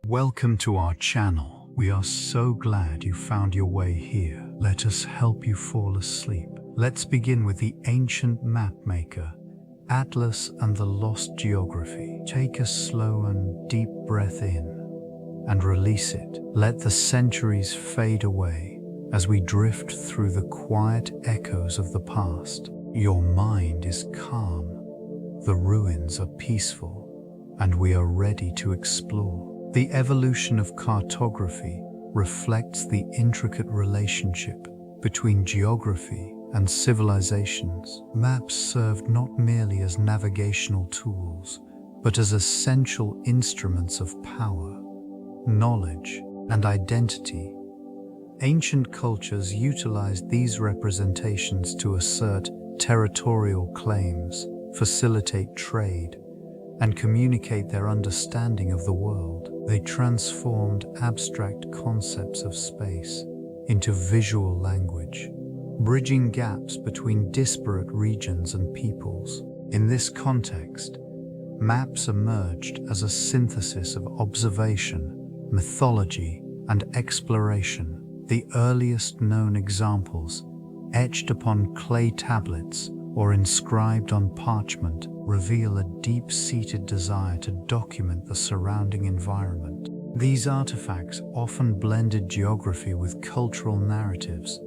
Welcome to our channel. We are so glad you found your way here. Let us help you fall asleep. Let's begin with the ancient Mapmaker, Atlas and the Lost Geography. Take a slow and deep breath in and release it. Let the centuries fade away as we drift through the quiet echoes of the past. Your mind is calm, the ruins are peaceful, and we are ready to explore. The evolution of cartography reflects the intricate relationship between geography and civilizations. Maps served not merely as navigational tools, but as essential instruments of power, knowledge, and identity. Ancient cultures utilized these representations to assert territorial claims, facilitate trade, and communicate their understanding of the world. They transformed abstract concepts of space into visual language, bridging gaps between disparate regions and peoples. In this context, maps emerged as a synthesis of observation, mythology, and exploration. The earliest known examples, etched upon clay tablets or inscribed on parchment, reveal a deep-seated desire to document the surrounding environment. These artifacts often blended geography with cultural narratives,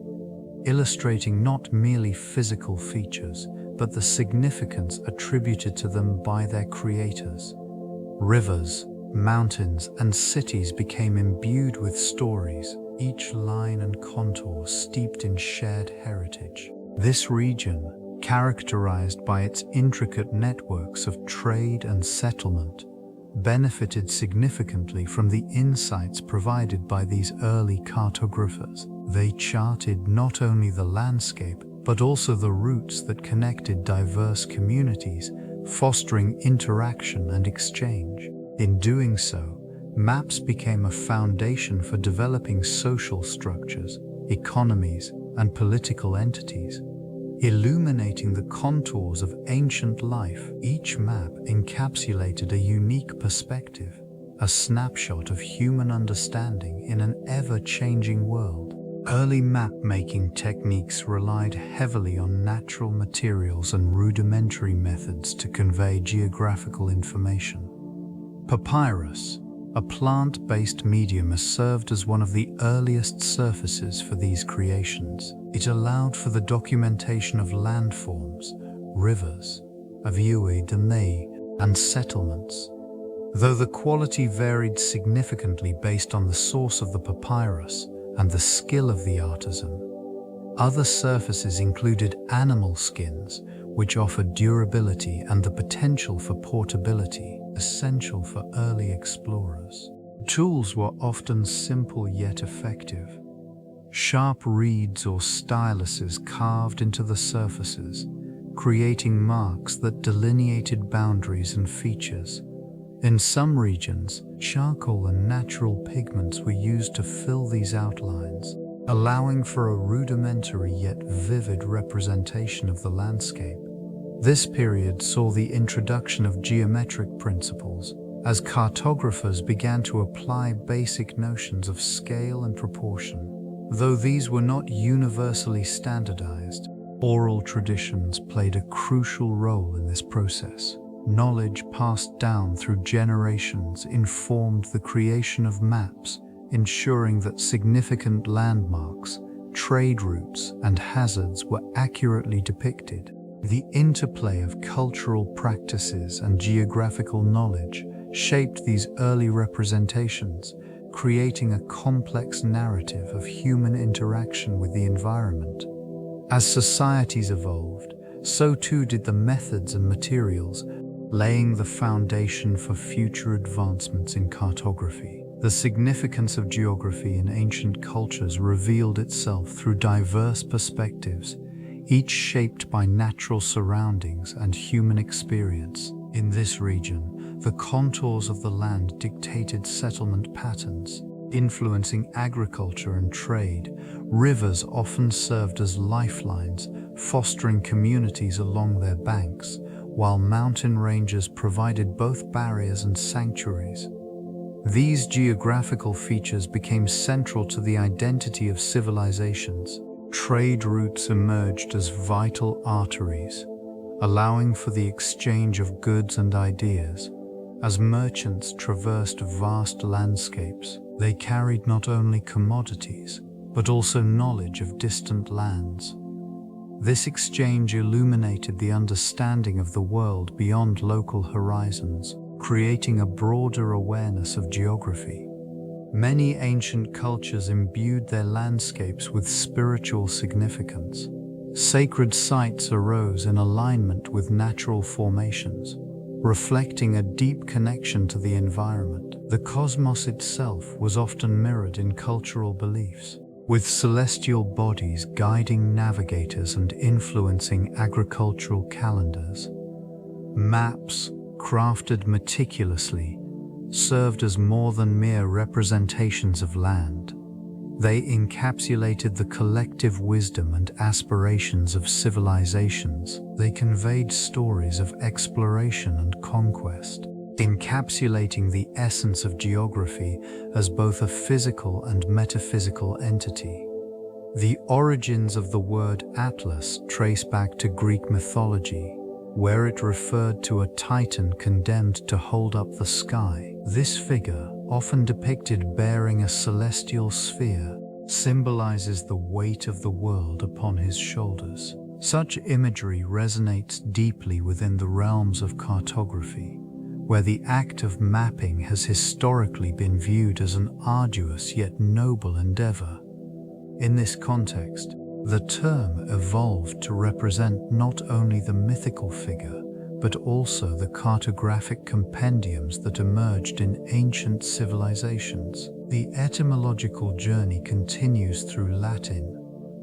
illustrating not merely physical features, but the significance attributed to them by their creators. Rivers, mountains, and cities became imbued with stories, each line and contour steeped in shared heritage. This region, characterized by its intricate networks of trade and settlement, benefited significantly from the insights provided by these early cartographers. They charted not only the landscape, but also the routes that connected diverse communities, fostering interaction and exchange. In doing so, maps became a foundation for developing social structures, economies, and political entities. Illuminating the contours of ancient life, each map encapsulated a unique perspective, a snapshot of human understanding in an ever-changing world. Early map-making techniques relied heavily on natural materials and rudimentary methods to convey geographical information. Papyrus, a plant-based medium, has served as one of the earliest surfaces for these creations. It allowed for the documentation of landforms, rivers, and settlements. Though the quality varied significantly based on the source of the papyrus and the skill of the artisan, other surfaces included animal skins, which offered durability and the potential for portability, essential for early explorers. Tools were often simple yet effective. Sharp reeds or styluses carved into the surfaces, creating marks that delineated boundaries and features. In some regions, charcoal and natural pigments were used to fill these outlines, allowing for a rudimentary yet vivid representation of the landscape. This period saw the introduction of geometric principles, as cartographers began to apply basic notions of scale and proportion. Though these were not universally standardized, oral traditions played a crucial role in this process. Knowledge passed down through generations informed the creation of maps, ensuring that significant landmarks, trade routes, and hazards were accurately depicted. The interplay of cultural practices and geographical knowledge shaped these early representations, creating a complex narrative of human interaction with the environment. As societies evolved, so too did the methods and materials, laying the foundation for future advancements in cartography. The significance of geography in ancient cultures revealed itself through diverse perspectives, each shaped by natural surroundings and human experience. In this region, the contours of the land dictated settlement patterns, influencing agriculture and trade. Rivers often served as lifelines, fostering communities along their banks, while mountain ranges provided both barriers and sanctuaries. These geographical features became central to the identity of civilizations. Trade routes emerged as vital arteries, allowing for the exchange of goods and ideas. As merchants traversed vast landscapes, they carried not only commodities, but also knowledge of distant lands. This exchange illuminated the understanding of the world beyond local horizons, creating a broader awareness of geography. Many ancient cultures imbued their landscapes with spiritual significance. Sacred sites arose in alignment with natural formations, reflecting a deep connection to the environment. The cosmos itself was often mirrored in cultural beliefs, with celestial bodies guiding navigators and influencing agricultural calendars. Maps, crafted meticulously, served as more than mere representations of land. They encapsulated the collective wisdom and aspirations of civilizations. They conveyed stories of exploration and conquest, encapsulating the essence of geography as both a physical and metaphysical entity. The origins of the word atlas trace back to Greek mythology, where it referred to a titan condemned to hold up the sky. This figure, often depicted bearing a celestial sphere, symbolizes the weight of the world upon his shoulders. Such imagery resonates deeply within the realms of cartography, where the act of mapping has historically been viewed as an arduous yet noble endeavor. In this context, the term evolved to represent not only the mythical figure, but also the cartographic compendiums that emerged in ancient civilizations. The etymological journey continues through Latin,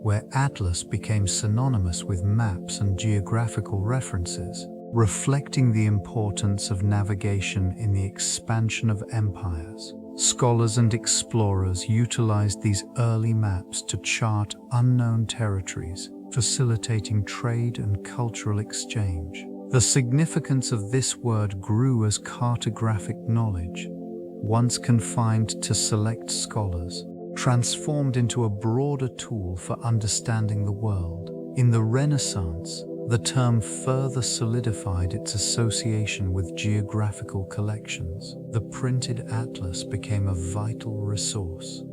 where atlas became synonymous with maps and geographical references, reflecting the importance of navigation in the expansion of empires. Scholars and explorers utilized these early maps to chart unknown territories, facilitating trade and cultural exchange. The significance of this word grew as cartographic knowledge, once confined to select scholars, transformed into a broader tool for understanding the world. In the Renaissance, the term further solidified its association with geographical collections. The printed atlas became a vital resource,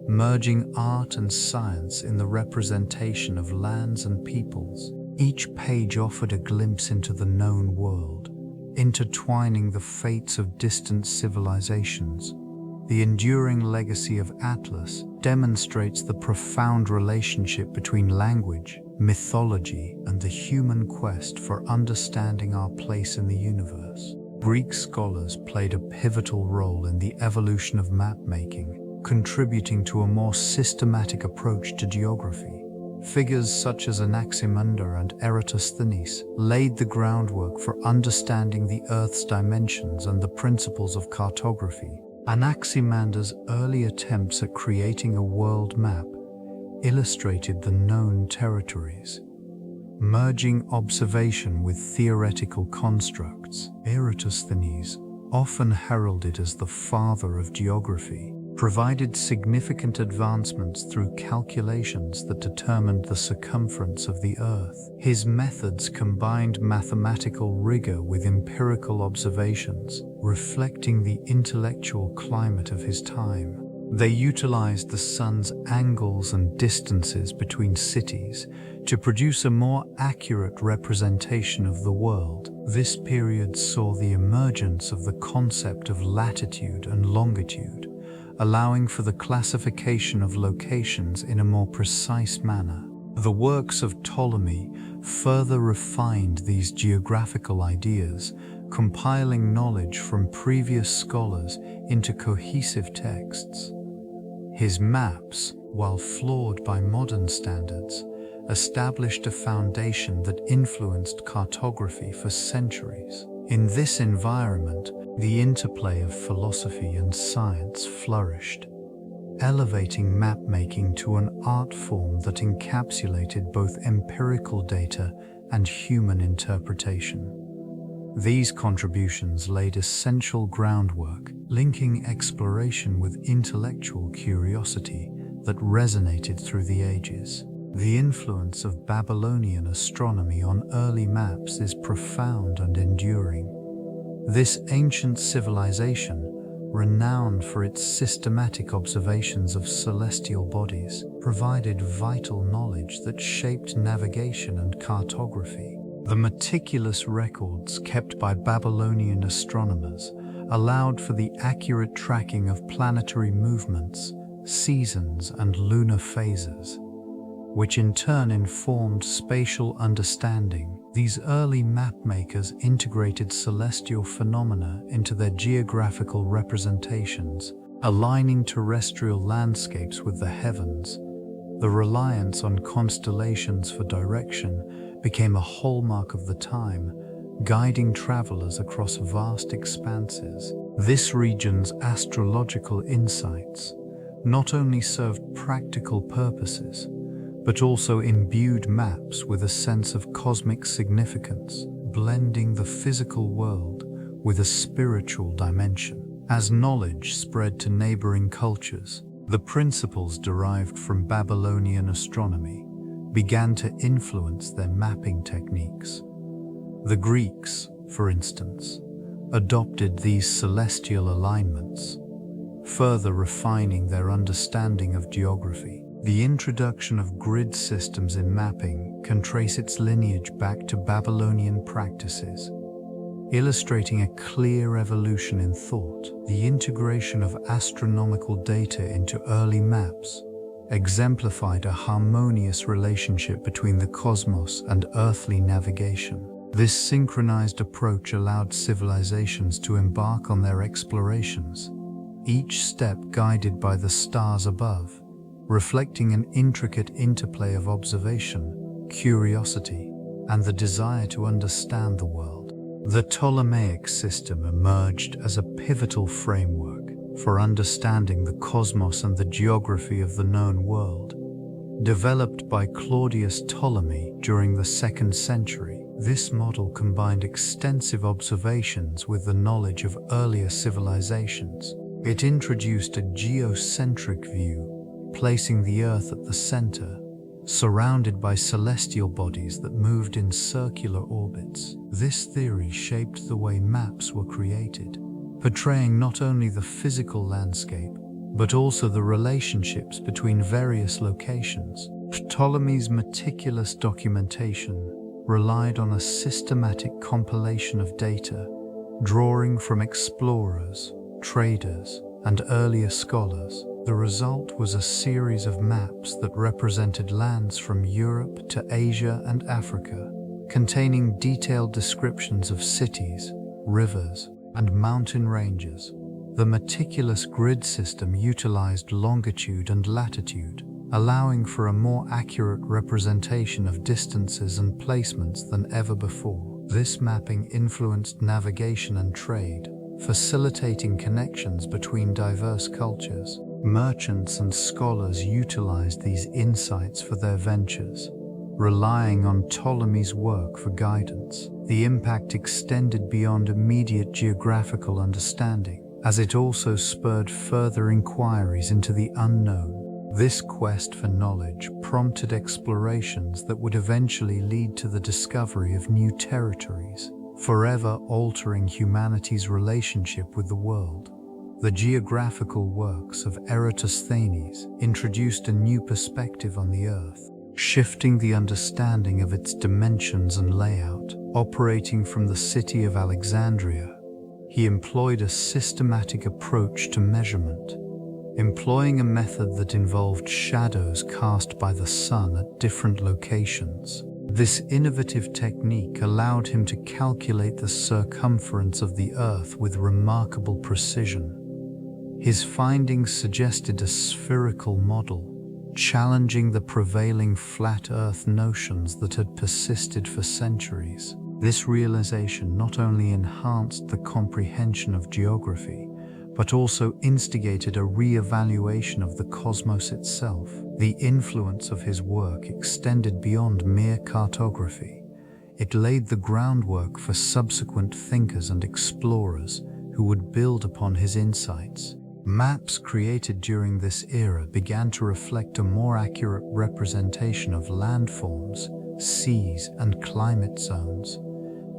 merging art and science in the representation of lands and peoples. Each page offered a glimpse into the known world, intertwining the fates of distant civilizations. The enduring legacy of Atlas demonstrates the profound relationship between language, mythology, and the human quest for understanding our place in the universe. Greek scholars played a pivotal role in the evolution of map-making, contributing to a more systematic approach to geography. Figures such as Anaximander and Eratosthenes laid the groundwork for understanding the Earth's dimensions and the principles of cartography. Anaximander's early attempts at creating a world map illustrated the known territories, merging observation with theoretical constructs. Eratosthenes, often heralded as the father of geography, provided significant advancements through calculations that determined the circumference of the Earth. His methods combined mathematical rigor with empirical observations, reflecting the intellectual climate of his time. They utilized the sun's angles and distances between cities to produce a more accurate representation of the world. This period saw the emergence of the concept of latitude and longitude, allowing for the classification of locations in a more precise manner. The works of Ptolemy further refined these geographical ideas, compiling knowledge from previous scholars into cohesive texts. His maps, while flawed by modern standards, established a foundation that influenced cartography for centuries. In this environment, the interplay of philosophy and science flourished, elevating mapmaking to an art form that encapsulated both empirical data and human interpretation. These contributions laid essential groundwork, linking exploration with intellectual curiosity that resonated through the ages. The influence of Babylonian astronomy on early maps is profound and enduring. This ancient civilization, renowned for its systematic observations of celestial bodies, provided vital knowledge that shaped navigation and cartography. The meticulous records kept by Babylonian astronomers allowed for the accurate tracking of planetary movements, seasons, and lunar phases, which in turn informed spatial understanding. These early mapmakers integrated celestial phenomena into their geographical representations, aligning terrestrial landscapes with the heavens. The reliance on constellations for direction became a hallmark of the time, guiding travelers across vast expanses. This region's astrological insights not only served practical purposes, but also imbued maps with a sense of cosmic significance, blending the physical world with a spiritual dimension. As knowledge spread to neighboring cultures, the principles derived from Babylonian astronomy began to influence their mapping techniques. The Greeks, for instance, adopted these celestial alignments, further refining their understanding of geography. The introduction of grid systems in mapping can trace its lineage back to Babylonian practices, illustrating a clear evolution in thought. The integration of astronomical data into early maps exemplified a harmonious relationship between the cosmos and earthly navigation. This synchronized approach allowed civilizations to embark on their explorations, each step guided by the stars above, reflecting an intricate interplay of observation, curiosity, and the desire to understand the world. The Ptolemaic system emerged as a pivotal framework for understanding the cosmos and the geography of the known world. Developed by Claudius Ptolemy during the 2nd century, this model combined extensive observations with the knowledge of earlier civilizations. It introduced a geocentric view, placing the Earth at the center, surrounded by celestial bodies that moved in circular orbits. This theory shaped the way maps were created, portraying not only the physical landscape, but also the relationships between various locations. Ptolemy's meticulous documentation relied on a systematic compilation of data, drawing from explorers, traders, and earlier scholars. The result was a series of maps that represented lands from Europe to Asia and Africa, containing detailed descriptions of cities, rivers, and mountain ranges. The meticulous grid system utilized longitude and latitude, allowing for a more accurate representation of distances and placements than ever before. This mapping influenced navigation and trade, facilitating connections between diverse cultures. Merchants and scholars utilized these insights for their ventures, relying on Ptolemy's work for guidance. The impact extended beyond immediate geographical understanding, as it also spurred further inquiries into the unknown. This quest for knowledge prompted explorations that would eventually lead to the discovery of new territories, forever altering humanity's relationship with the world. The geographical works of Eratosthenes introduced a new perspective on the Earth, shifting the understanding of its dimensions and layout. Operating from the city of Alexandria, he employed a systematic approach to measurement, employing a method that involved shadows cast by the sun at different locations. This innovative technique allowed him to calculate the circumference of the Earth with remarkable precision. His findings suggested a spherical model, challenging the prevailing flat Earth notions that had persisted for centuries. This realization not only enhanced the comprehension of geography, but also instigated a re-evaluation of the cosmos itself. The influence of his work extended beyond mere cartography, It laid the groundwork for subsequent thinkers and explorers who would build upon his insights. Maps created during this era began to reflect a more accurate representation of landforms, seas, and climate zones.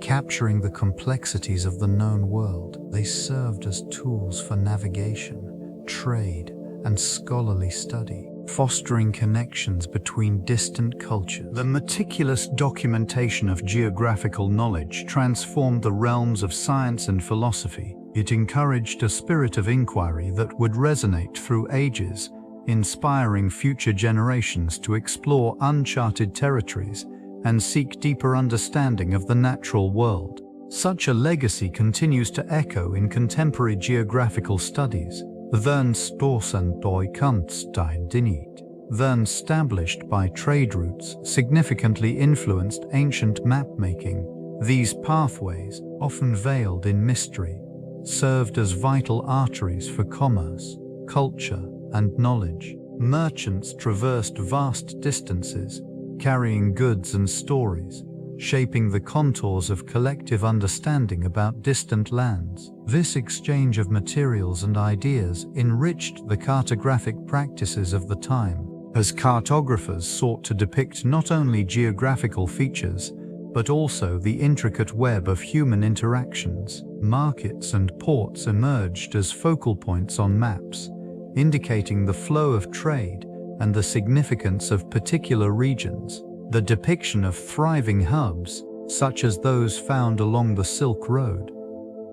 Capturing the complexities of the known world, they served as tools for navigation, trade, and scholarly study, fostering connections between distant cultures. The meticulous documentation of geographical knowledge transformed the realms of science and philosophy. It encouraged a spirit of inquiry that would resonate through ages, inspiring future generations to explore uncharted territories and seek deeper understanding of the natural world. Such a legacy continues to echo in contemporary geographical studies. Then stossen doi kunststid dinit. Then established by trade routes significantly influenced ancient mapmaking. These pathways, often veiled in mystery, served as vital arteries for commerce, culture, and knowledge. Merchants traversed vast distances, carrying goods and stories, shaping the contours of collective understanding about distant lands. This exchange of materials and ideas enriched the cartographic practices of the time, as cartographers sought to depict not only geographical features, but also the intricate web of human interactions. Markets and ports emerged as focal points on maps, indicating the flow of trade and the significance of particular regions. The depiction of thriving hubs, such as those found along the Silk Road,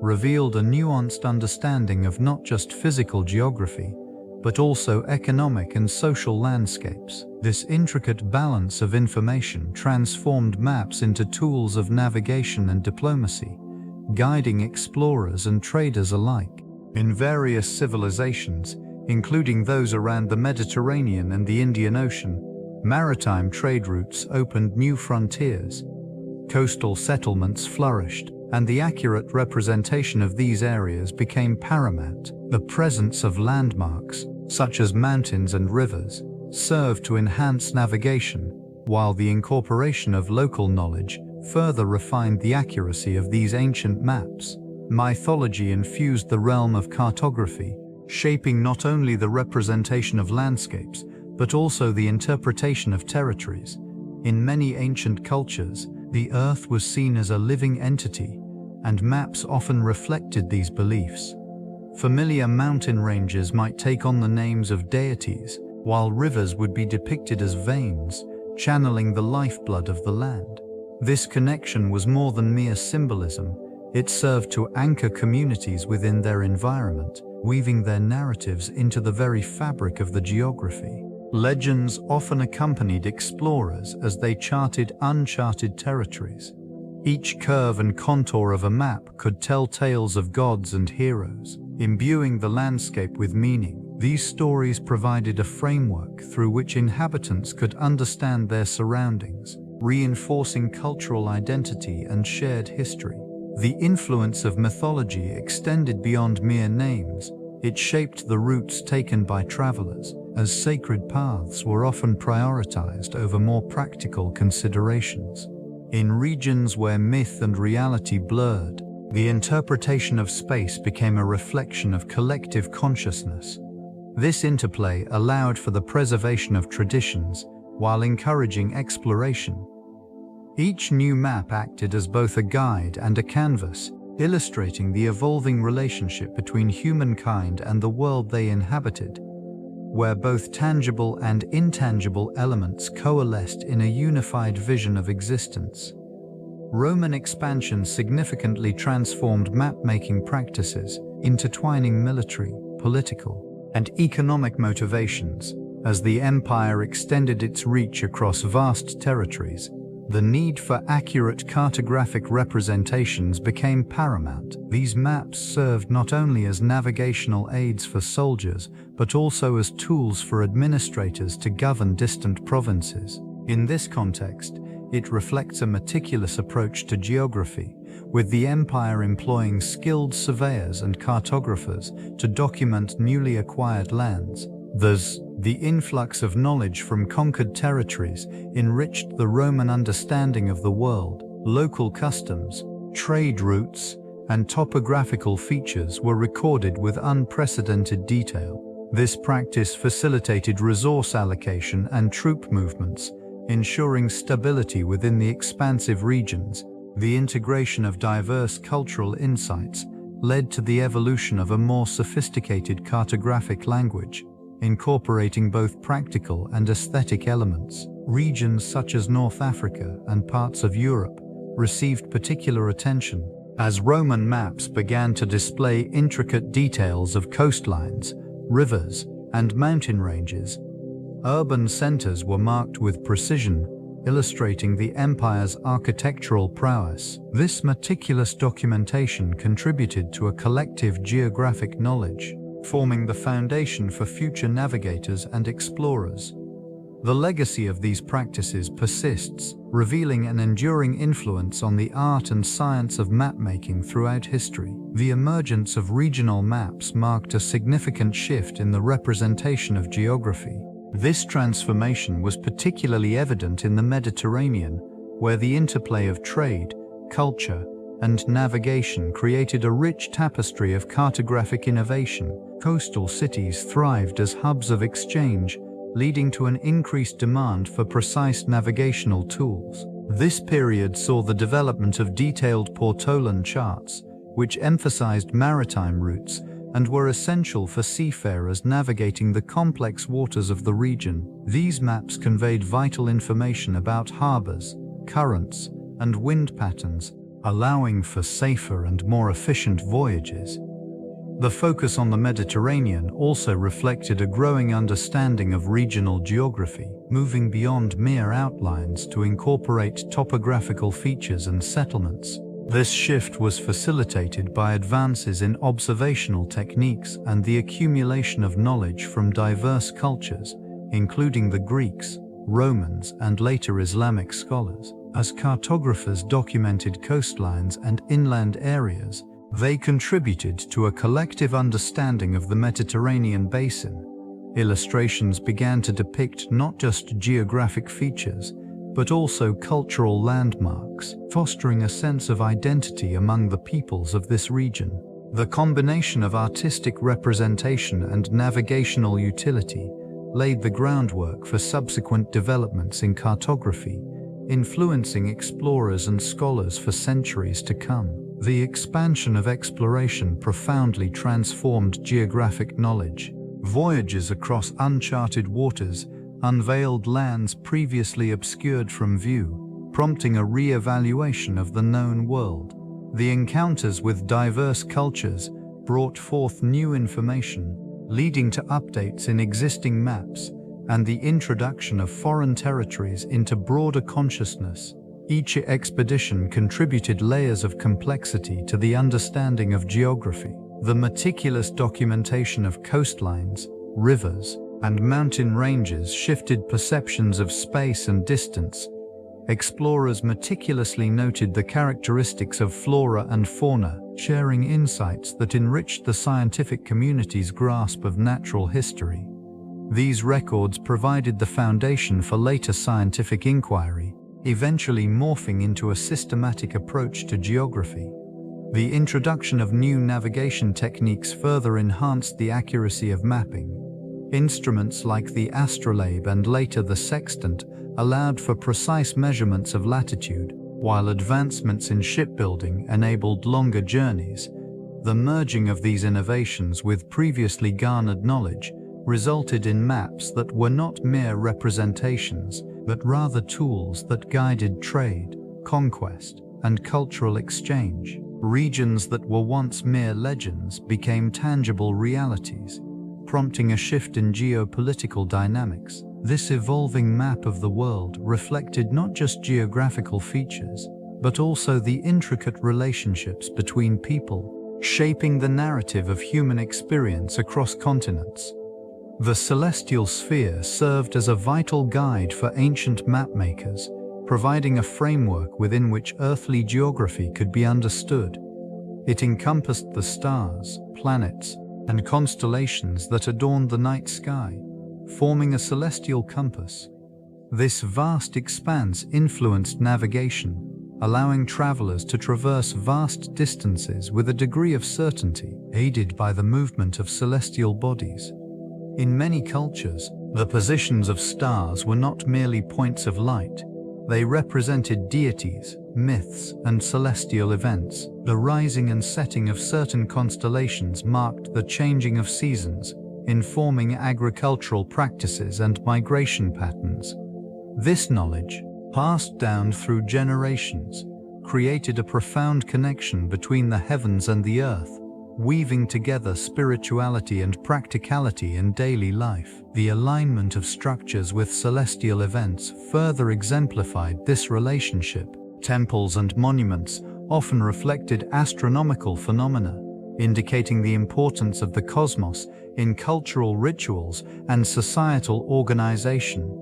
revealed a nuanced understanding of not just physical geography, but also economic and social landscapes. This intricate balance of information transformed maps into tools of navigation and diplomacy, guiding explorers and traders alike. In various civilizations, including those around the Mediterranean and the Indian Ocean, maritime trade routes opened new frontiers. Coastal settlements flourished, and the accurate representation of these areas became paramount. The presence of landmarks, such as mountains and rivers, served to enhance navigation, while the incorporation of local knowledge further refined the accuracy of these ancient maps. Mythology infused the realm of cartography, shaping not only the representation of landscapes, but also the interpretation of territories. In many ancient cultures, the Earth was seen as a living entity, and maps often reflected these beliefs. Familiar mountain ranges might take on the names of deities, while rivers would be depicted as veins, channeling the lifeblood of the land. This connection was more than mere symbolism. It served to anchor communities within their environment, weaving their narratives into the very fabric of the geography. Legends often accompanied explorers as they charted uncharted territories. Each curve and contour of a map could tell tales of gods and heroes, imbuing the landscape with meaning. These stories provided a framework through which inhabitants could understand their surroundings, reinforcing cultural identity and shared history. The influence of mythology extended beyond mere names. It shaped the routes taken by travelers, as sacred paths were often prioritized over more practical considerations. In regions where myth and reality blurred, the interpretation of space became a reflection of collective consciousness. This interplay allowed for the preservation of traditions while encouraging exploration. Each new map acted as both a guide and a canvas, illustrating the evolving relationship between humankind and the world they inhabited, where both tangible and intangible elements coalesced in a unified vision of existence. Roman expansion significantly transformed map-making practices, intertwining military, political, and economic motivations. As the empire extended its reach across vast territories, the need for accurate cartographic representations became paramount. These maps served not only as navigational aids for soldiers, but also as tools for administrators to govern distant provinces. In this context, it reflects a meticulous approach to geography, with the empire employing skilled surveyors and cartographers to document newly acquired lands. Thus, the influx of knowledge from conquered territories enriched the Roman understanding of the world, Local customs, trade routes, and topographical features were recorded with unprecedented detail. This practice facilitated resource allocation and troop movements, ensuring stability within the expansive regions. The integration of diverse cultural insights led to the evolution of a more sophisticated cartographic language, incorporating both practical and aesthetic elements. Regions such as North Africa and parts of Europe received particular attention as Roman maps began to display intricate details of coastlines, rivers, and mountain ranges. Urban centers were marked with precision, illustrating the empire's architectural prowess. This meticulous documentation contributed to a collective geographic knowledge, forming the foundation for future navigators and explorers. The legacy of these practices persists, revealing an enduring influence on the art and science of mapmaking throughout history. The emergence of regional maps marked a significant shift in the representation of geography. This transformation was particularly evident in the Mediterranean, where the interplay of trade, culture, and navigation created a rich tapestry of cartographic innovation. Coastal cities thrived as hubs of exchange, leading to an increased demand for precise navigational tools. This period saw the development of detailed portolan charts, which emphasized maritime routes and were essential for seafarers navigating the complex waters of the region. These maps conveyed vital information about harbors, currents, and wind patterns, allowing for safer and more efficient voyages. The focus on the Mediterranean also reflected a growing understanding of regional geography, moving beyond mere outlines to incorporate topographical features and settlements. This shift was facilitated by advances in observational techniques and the accumulation of knowledge from diverse cultures, including the Greeks, Romans, and later Islamic scholars. As cartographers documented coastlines and inland areas, they contributed to a collective understanding of the Mediterranean basin. Illustrations began to depict not just geographic features, but also cultural landmarks, fostering a sense of identity among the peoples of this region. The combination of artistic representation and navigational utility laid the groundwork for subsequent developments in cartography, influencing explorers and scholars for centuries to come. The expansion of exploration profoundly transformed geographic knowledge. Voyages across uncharted waters unveiled lands previously obscured from view, prompting a re-evaluation of the known world. The encounters with diverse cultures brought forth new information, leading to updates in existing maps and the introduction of foreign territories into broader consciousness. Each expedition contributed layers of complexity to the understanding of geography. The meticulous documentation of coastlines, rivers, and mountain ranges shifted perceptions of space and distance. Explorers meticulously noted the characteristics of flora and fauna, sharing insights that enriched the scientific community's grasp of natural history. These records provided the foundation for later scientific inquiry, eventually morphing into a systematic approach to geography. The introduction of new navigation techniques further enhanced the accuracy of mapping. Instruments like the astrolabe and later the sextant allowed for precise measurements of latitude, while advancements in shipbuilding enabled longer journeys. The merging of these innovations with previously garnered knowledge resulted in maps that were not mere representations, but rather tools that guided trade, conquest, and cultural exchange. Regions that were once mere legends became tangible realities, prompting a shift in geopolitical dynamics. This evolving map of the world reflected not just geographical features, but also the intricate relationships between people, shaping the narrative of human experience across continents. The celestial sphere served as a vital guide for ancient mapmakers, providing a framework within which earthly geography could be understood. It encompassed the stars, planets, and constellations that adorned the night sky, forming a celestial compass. This vast expanse influenced navigation, allowing travelers to traverse vast distances with a degree of certainty, aided by the movement of celestial bodies. In many cultures, the positions of stars were not merely points of light. They represented deities, myths, and celestial events. The rising and setting of certain constellations marked the changing of seasons, informing agricultural practices and migration patterns. This knowledge, passed down through generations, created a profound connection between the heavens and the earth, weaving together spirituality and practicality in daily life. The alignment of structures with celestial events further exemplified this relationship. Temples and monuments often reflected astronomical phenomena, indicating the importance of the cosmos in cultural rituals and societal organization.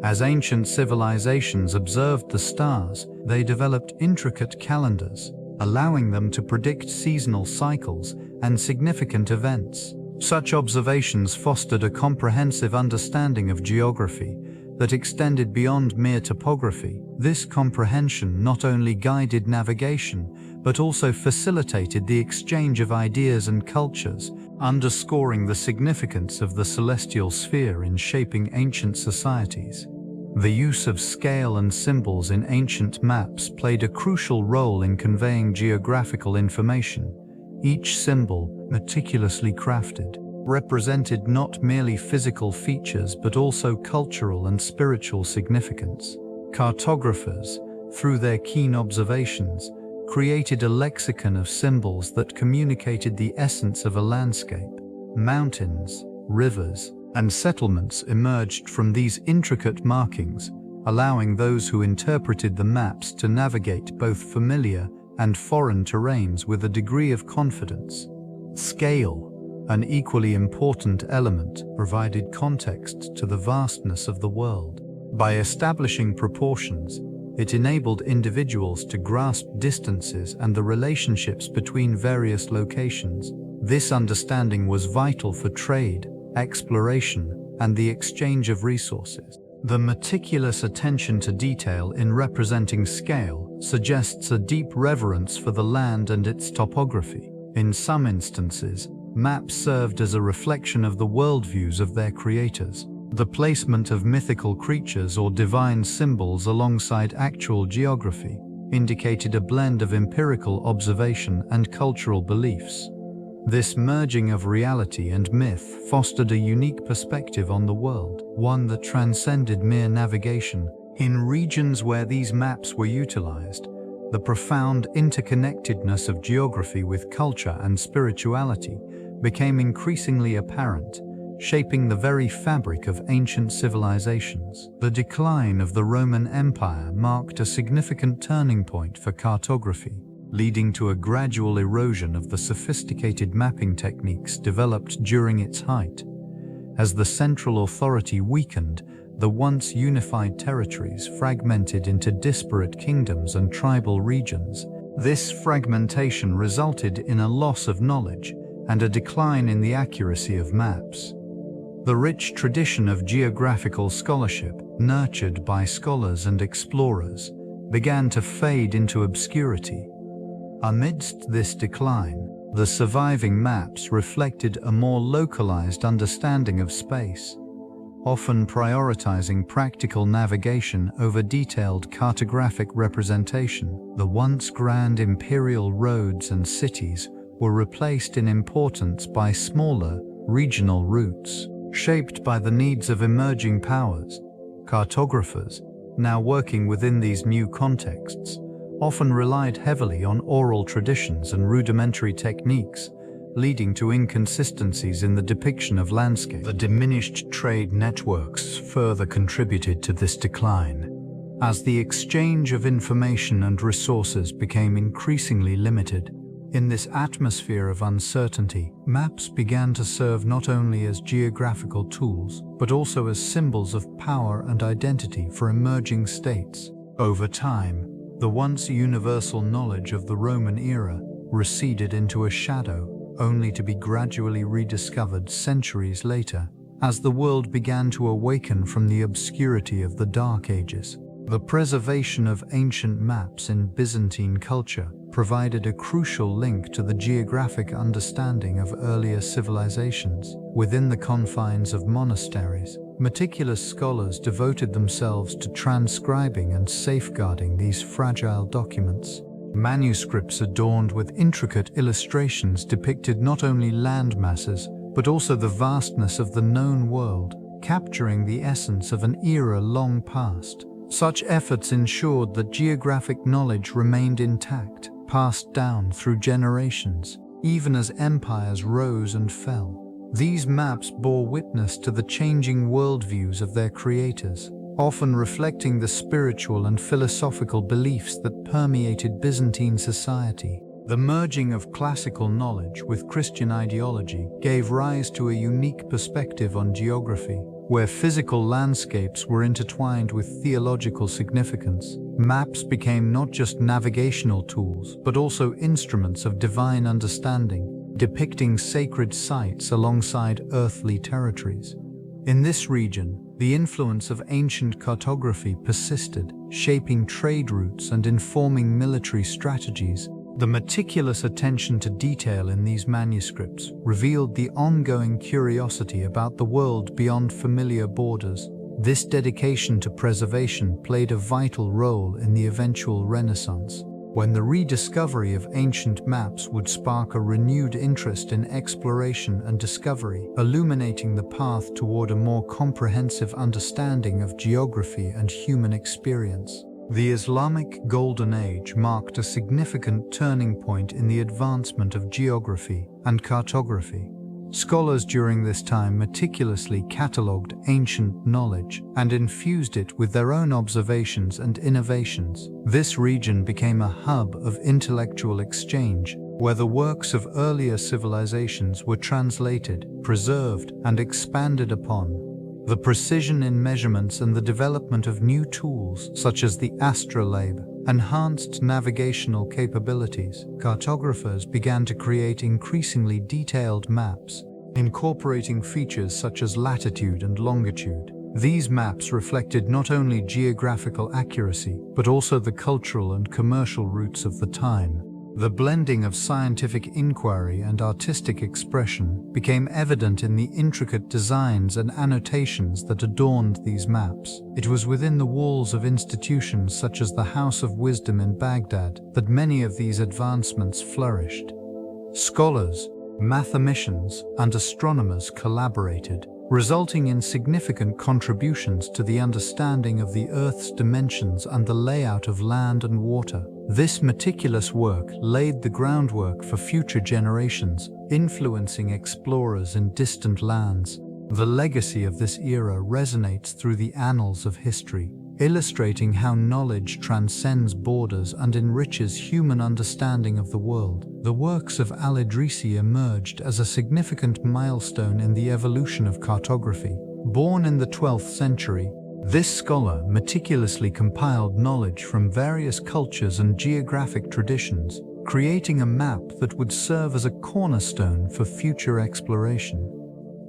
As ancient civilizations observed the stars, they developed intricate calendars, allowing them to predict seasonal cycles and significant events. Such observations fostered a comprehensive understanding of geography that extended beyond mere topography. This comprehension not only guided navigation, but also facilitated the exchange of ideas and cultures, underscoring the significance of the celestial sphere in shaping ancient societies. The use of scale and symbols in ancient maps played a crucial role in conveying geographical information. Each symbol, meticulously crafted, represented not merely physical features but also cultural and spiritual significance. Cartographers, through their keen observations, created a lexicon of symbols that communicated the essence of a landscape. Mountains, rivers, and settlements emerged from these intricate markings, allowing those who interpreted the maps to navigate both familiar and foreign terrains with a degree of confidence. Scale, an equally important element, provided context to the vastness of the world. By establishing proportions, it enabled individuals to grasp distances and the relationships between various locations. This understanding was vital for trade, exploration, and the exchange of resources. The meticulous attention to detail in representing scale suggests a deep reverence for the land and its topography. In some instances, maps served as a reflection of the worldviews of their creators. The placement of mythical creatures or divine symbols alongside actual geography indicated a blend of empirical observation and cultural beliefs. This merging of reality and myth fostered a unique perspective on the world, one that transcended mere navigation. In regions where these maps were utilized, the profound interconnectedness of geography with culture and spirituality became increasingly apparent, shaping the very fabric of ancient civilizations. The decline of the Roman Empire marked a significant turning point for cartography, leading to a gradual erosion of the sophisticated mapping techniques developed during its height. As the central authority weakened, the once unified territories fragmented into disparate kingdoms and tribal regions. This fragmentation resulted in a loss of knowledge and a decline in the accuracy of maps. The rich tradition of geographical scholarship, nurtured by scholars and explorers, began to fade into obscurity. Amidst this decline, the surviving maps reflected a more localized understanding of space, often prioritizing practical navigation over detailed cartographic representation. The once grand imperial roads and cities were replaced in importance by smaller, regional routes, shaped by the needs of emerging powers. Cartographers, now working within these new contexts, often relied heavily on oral traditions and rudimentary techniques, leading to inconsistencies in the depiction of landscape. The diminished trade networks further contributed to this decline, as the exchange of information and resources became increasingly limited. In this atmosphere of uncertainty, maps began to serve not only as geographical tools, but also as symbols of power and identity for emerging states. Over time, the once universal knowledge of the Roman era receded into a shadow, only to be gradually rediscovered centuries later, as the world began to awaken from the obscurity of the Dark Ages. The preservation of ancient maps in Byzantine culture provided a crucial link to the geographic understanding of earlier civilizations. Within the confines of monasteries, meticulous scholars devoted themselves to transcribing and safeguarding these fragile documents. Manuscripts adorned with intricate illustrations depicted not only land masses, but also the vastness of the known world, capturing the essence of an era long past. Such efforts ensured that geographic knowledge remained intact, passed down through generations, even as empires rose and fell. These maps bore witness to the changing worldviews of their creators, often reflecting the spiritual and philosophical beliefs that permeated Byzantine society. The merging of classical knowledge with Christian ideology gave rise to a unique perspective on geography, where physical landscapes were intertwined with theological significance. Maps became not just navigational tools, but also instruments of divine understanding, depicting sacred sites alongside earthly territories. In this region, the influence of ancient cartography persisted, shaping trade routes and informing military strategies. The meticulous attention to detail in these manuscripts revealed the ongoing curiosity about the world beyond familiar borders. This dedication to preservation played a vital role in the eventual Renaissance, when the rediscovery of ancient maps would spark a renewed interest in exploration and discovery, illuminating the path toward a more comprehensive understanding of geography and human experience. The Islamic Golden Age marked a significant turning point in the advancement of geography and cartography. Scholars during this time meticulously catalogued ancient knowledge and infused it with their own observations and innovations. This region became a hub of intellectual exchange, where the works of earlier civilizations were translated, preserved, and expanded upon. The precision in measurements and the development of new tools, such as the astrolabe, enhanced navigational capabilities. Cartographers began to create increasingly detailed maps, incorporating features such as latitude and longitude. These maps reflected not only geographical accuracy, but also the cultural and commercial roots of the time. The blending of scientific inquiry and artistic expression became evident in the intricate designs and annotations that adorned these maps. It was within the walls of institutions such as the House of Wisdom in Baghdad that many of these advancements flourished. Scholars, mathematicians, and astronomers collaborated, resulting in significant contributions to the understanding of the Earth's dimensions and the layout of land and water. This meticulous work laid the groundwork for future generations, influencing explorers in distant lands. The legacy of this era resonates through the annals of history, illustrating how knowledge transcends borders and enriches human understanding of the world. The works of Al-Idrisi emerged as a significant milestone in the evolution of cartography. Born in the 12th century, this scholar meticulously compiled knowledge from various cultures and geographic traditions, creating a map that would serve as a cornerstone for future exploration.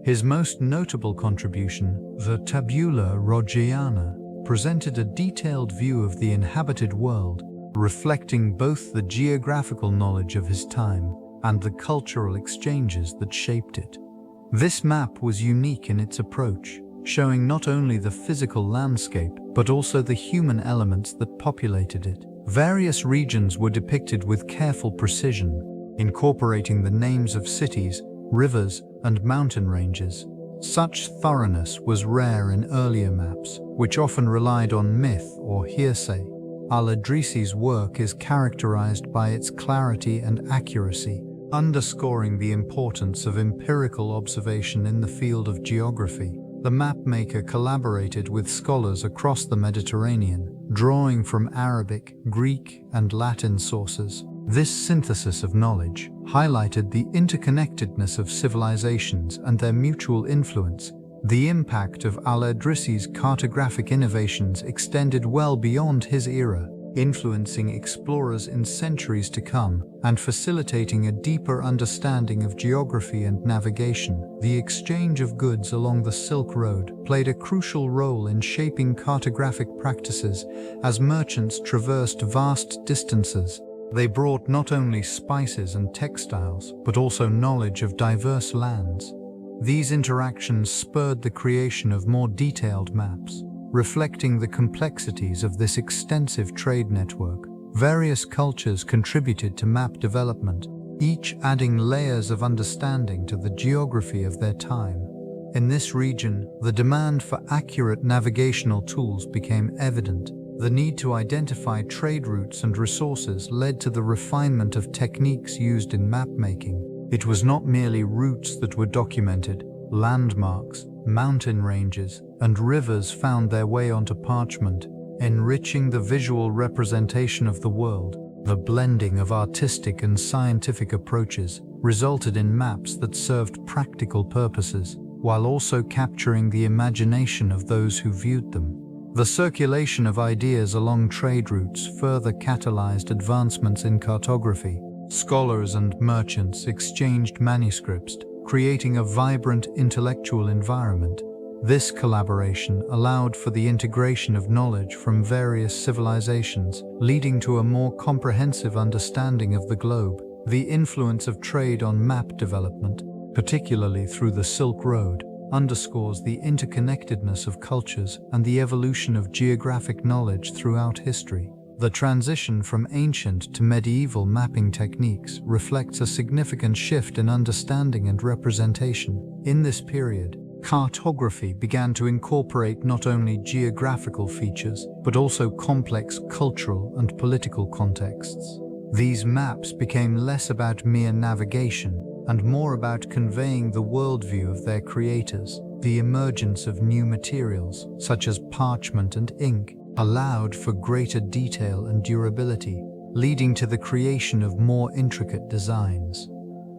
His most notable contribution, the Tabula Rogeriana, presented a detailed view of the inhabited world, reflecting both the geographical knowledge of his time and the cultural exchanges that shaped it. This map was unique in its approach, showing not only the physical landscape, but also the human elements that populated it. Various regions were depicted with careful precision, incorporating the names of cities, rivers, and mountain ranges. Such thoroughness was rare in earlier maps, which often relied on myth or hearsay. Al-Idrisi's work is characterized by its clarity and accuracy, underscoring the importance of empirical observation in the field of geography. The Mapmaker collaborated with scholars across the Mediterranean, drawing from Arabic, Greek, and Latin sources. This synthesis of knowledge highlighted the interconnectedness of civilizations and their mutual influence. The impact of Al-Idrisi's cartographic innovations extended well beyond his era, influencing explorers in centuries to come and facilitating a deeper understanding of geography and navigation. The exchange of goods along the Silk Road played a crucial role in shaping cartographic practices as merchants traversed vast distances. They brought not only spices and textiles, but also knowledge of diverse lands. These interactions spurred the creation of more detailed maps, reflecting the complexities of this extensive trade network. Various cultures contributed to map development, each adding layers of understanding to the geography of their time. In this region, the demand for accurate navigational tools became evident. The need to identify trade routes and resources led to the refinement of techniques used in map-making. It was not merely routes that were documented. Landmarks, mountain ranges, and rivers found their way onto parchment, enriching the visual representation of the world. The blending of artistic and scientific approaches resulted in maps that served practical purposes, while also capturing the imagination of those who viewed them. The circulation of ideas along trade routes further catalyzed advancements in cartography. Scholars and merchants exchanged manuscripts, creating a vibrant intellectual environment. This collaboration allowed for the integration of knowledge from various civilizations, leading to a more comprehensive understanding of the globe. The influence of trade on map development, particularly through the Silk Road, underscores the interconnectedness of cultures and the evolution of geographic knowledge throughout history. The transition from ancient to medieval mapping techniques reflects a significant shift in understanding and representation. In this period, cartography began to incorporate not only geographical features, but also complex cultural and political contexts. These maps became less about mere navigation and more about conveying the worldview of their creators. The emergence of new materials, such as parchment and ink, allowed for greater detail and durability, leading to the creation of more intricate designs.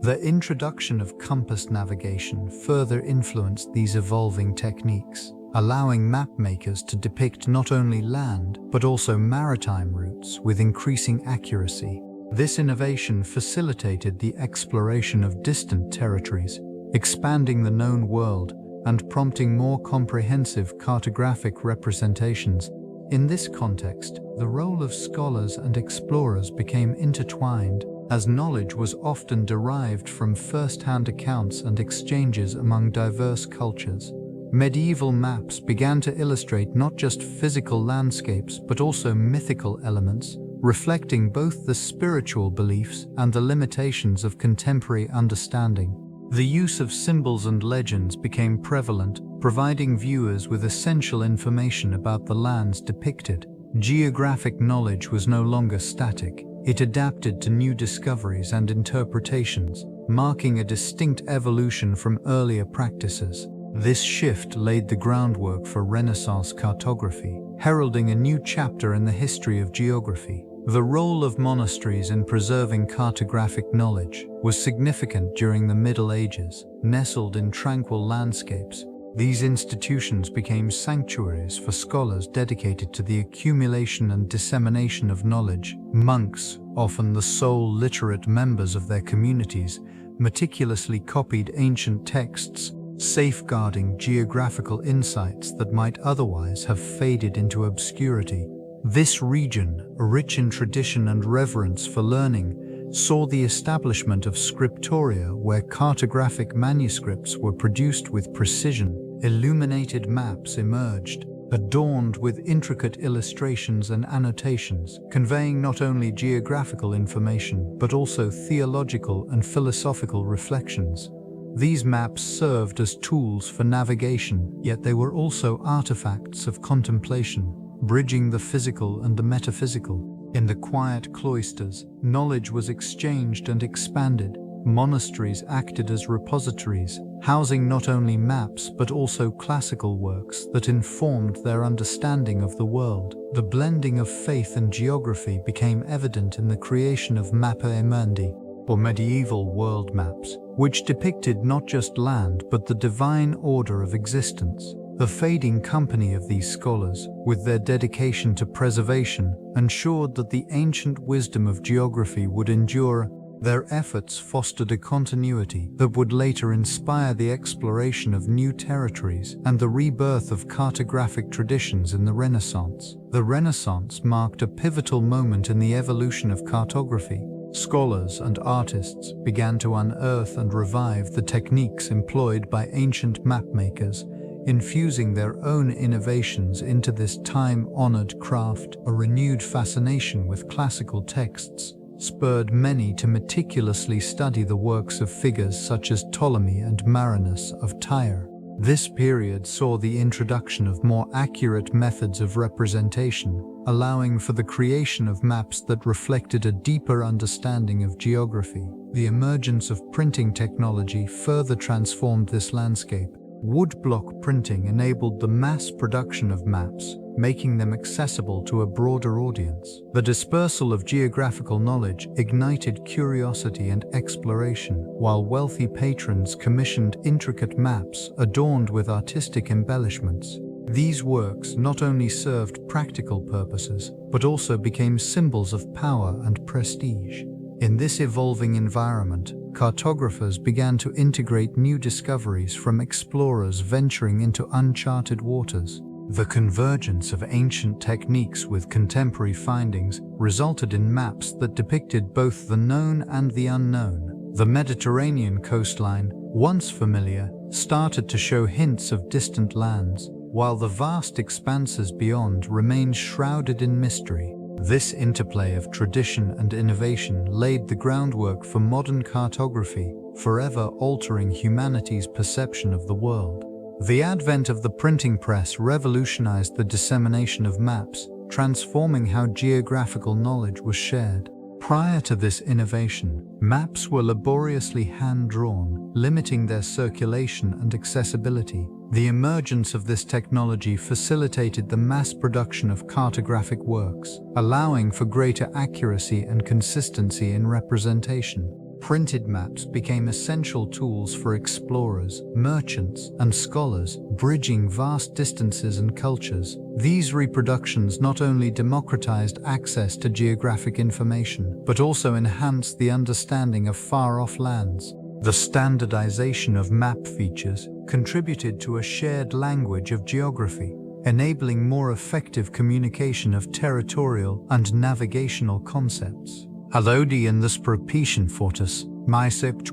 The introduction of compass navigation further influenced these evolving techniques, allowing mapmakers to depict not only land but also maritime routes with increasing accuracy. This innovation facilitated the exploration of distant territories, expanding the known world and prompting more comprehensive cartographic representations. In this context, the role of scholars and explorers became intertwined, as knowledge was often derived from first-hand accounts and exchanges among diverse cultures. Medieval maps began to illustrate not just physical landscapes but also mythical elements, reflecting both the spiritual beliefs and the limitations of contemporary understanding. The use of symbols and legends became prevalent, providing viewers with essential information about the lands depicted. Geographic knowledge was no longer static. It adapted to new discoveries and interpretations, marking a distinct evolution from earlier practices. This shift laid the groundwork for Renaissance cartography, heralding a new chapter in the history of geography. The role of monasteries in preserving cartographic knowledge was significant during the Middle Ages. Nestled in tranquil landscapes, these institutions became sanctuaries for scholars dedicated to the accumulation and dissemination of knowledge. Monks, often the sole literate members of their communities, meticulously copied ancient texts, safeguarding geographical insights that might otherwise have faded into obscurity. This region, rich in tradition and reverence for learning, saw the establishment of scriptoria where cartographic manuscripts were produced with precision. Illuminated maps emerged, adorned with intricate illustrations and annotations, conveying not only geographical information but also theological and philosophical reflections. These maps served as tools for navigation, yet they were also artifacts of contemplation, bridging the physical and the metaphysical. In the quiet cloisters, knowledge was exchanged and expanded. Monasteries acted as repositories, housing not only maps but also classical works that informed their understanding of the world. The blending of faith and geography became evident in the creation of Mappa Mundi, or medieval world maps, which depicted not just land but the divine order of existence. The fading company of these scholars, with their dedication to preservation, ensured that the ancient wisdom of geography would endure. Their efforts fostered a continuity that would later inspire the exploration of new territories and the rebirth of cartographic traditions in the Renaissance. The Renaissance marked a pivotal moment in the evolution of cartography. Scholars and artists began to unearth and revive the techniques employed by ancient mapmakers, infusing their own innovations into this time-honored craft. A renewed fascination with classical texts spurred many to meticulously study the works of figures such as Ptolemy and Marinus of Tyre. This period saw the introduction of more accurate methods of representation, allowing for the creation of maps that reflected a deeper understanding of geography. The emergence of printing technology further transformed this landscape. Woodblock printing enabled the mass production of maps, making them accessible to a broader audience. The dispersal of geographical knowledge ignited curiosity and exploration, while wealthy patrons commissioned intricate maps adorned with artistic embellishments. These works not only served practical purposes, but also became symbols of power and prestige. In this evolving environment, cartographers began to integrate new discoveries from explorers venturing into uncharted waters. The convergence of ancient techniques with contemporary findings resulted in maps that depicted both the known and the unknown. The Mediterranean coastline, once familiar, started to show hints of distant lands, while the vast expanses beyond remained shrouded in mystery. This interplay of tradition and innovation laid the groundwork for modern cartography, forever altering humanity's perception of the world. The advent of the printing press revolutionized the dissemination of maps, transforming how geographical knowledge was shared. Prior to this innovation, maps were laboriously hand-drawn, limiting their circulation and accessibility. The emergence of this technology facilitated the mass production of cartographic works, allowing for greater accuracy and consistency in representation. Printed maps became essential tools for explorers, merchants, and scholars, bridging vast distances and cultures. These reproductions not only democratized access to geographic information, but also enhanced the understanding of far-off lands. The standardization of map features contributed to a shared language of geography, enabling more effective communication of territorial and navigational concepts. Alodi and the Propitian Fortis, Mysept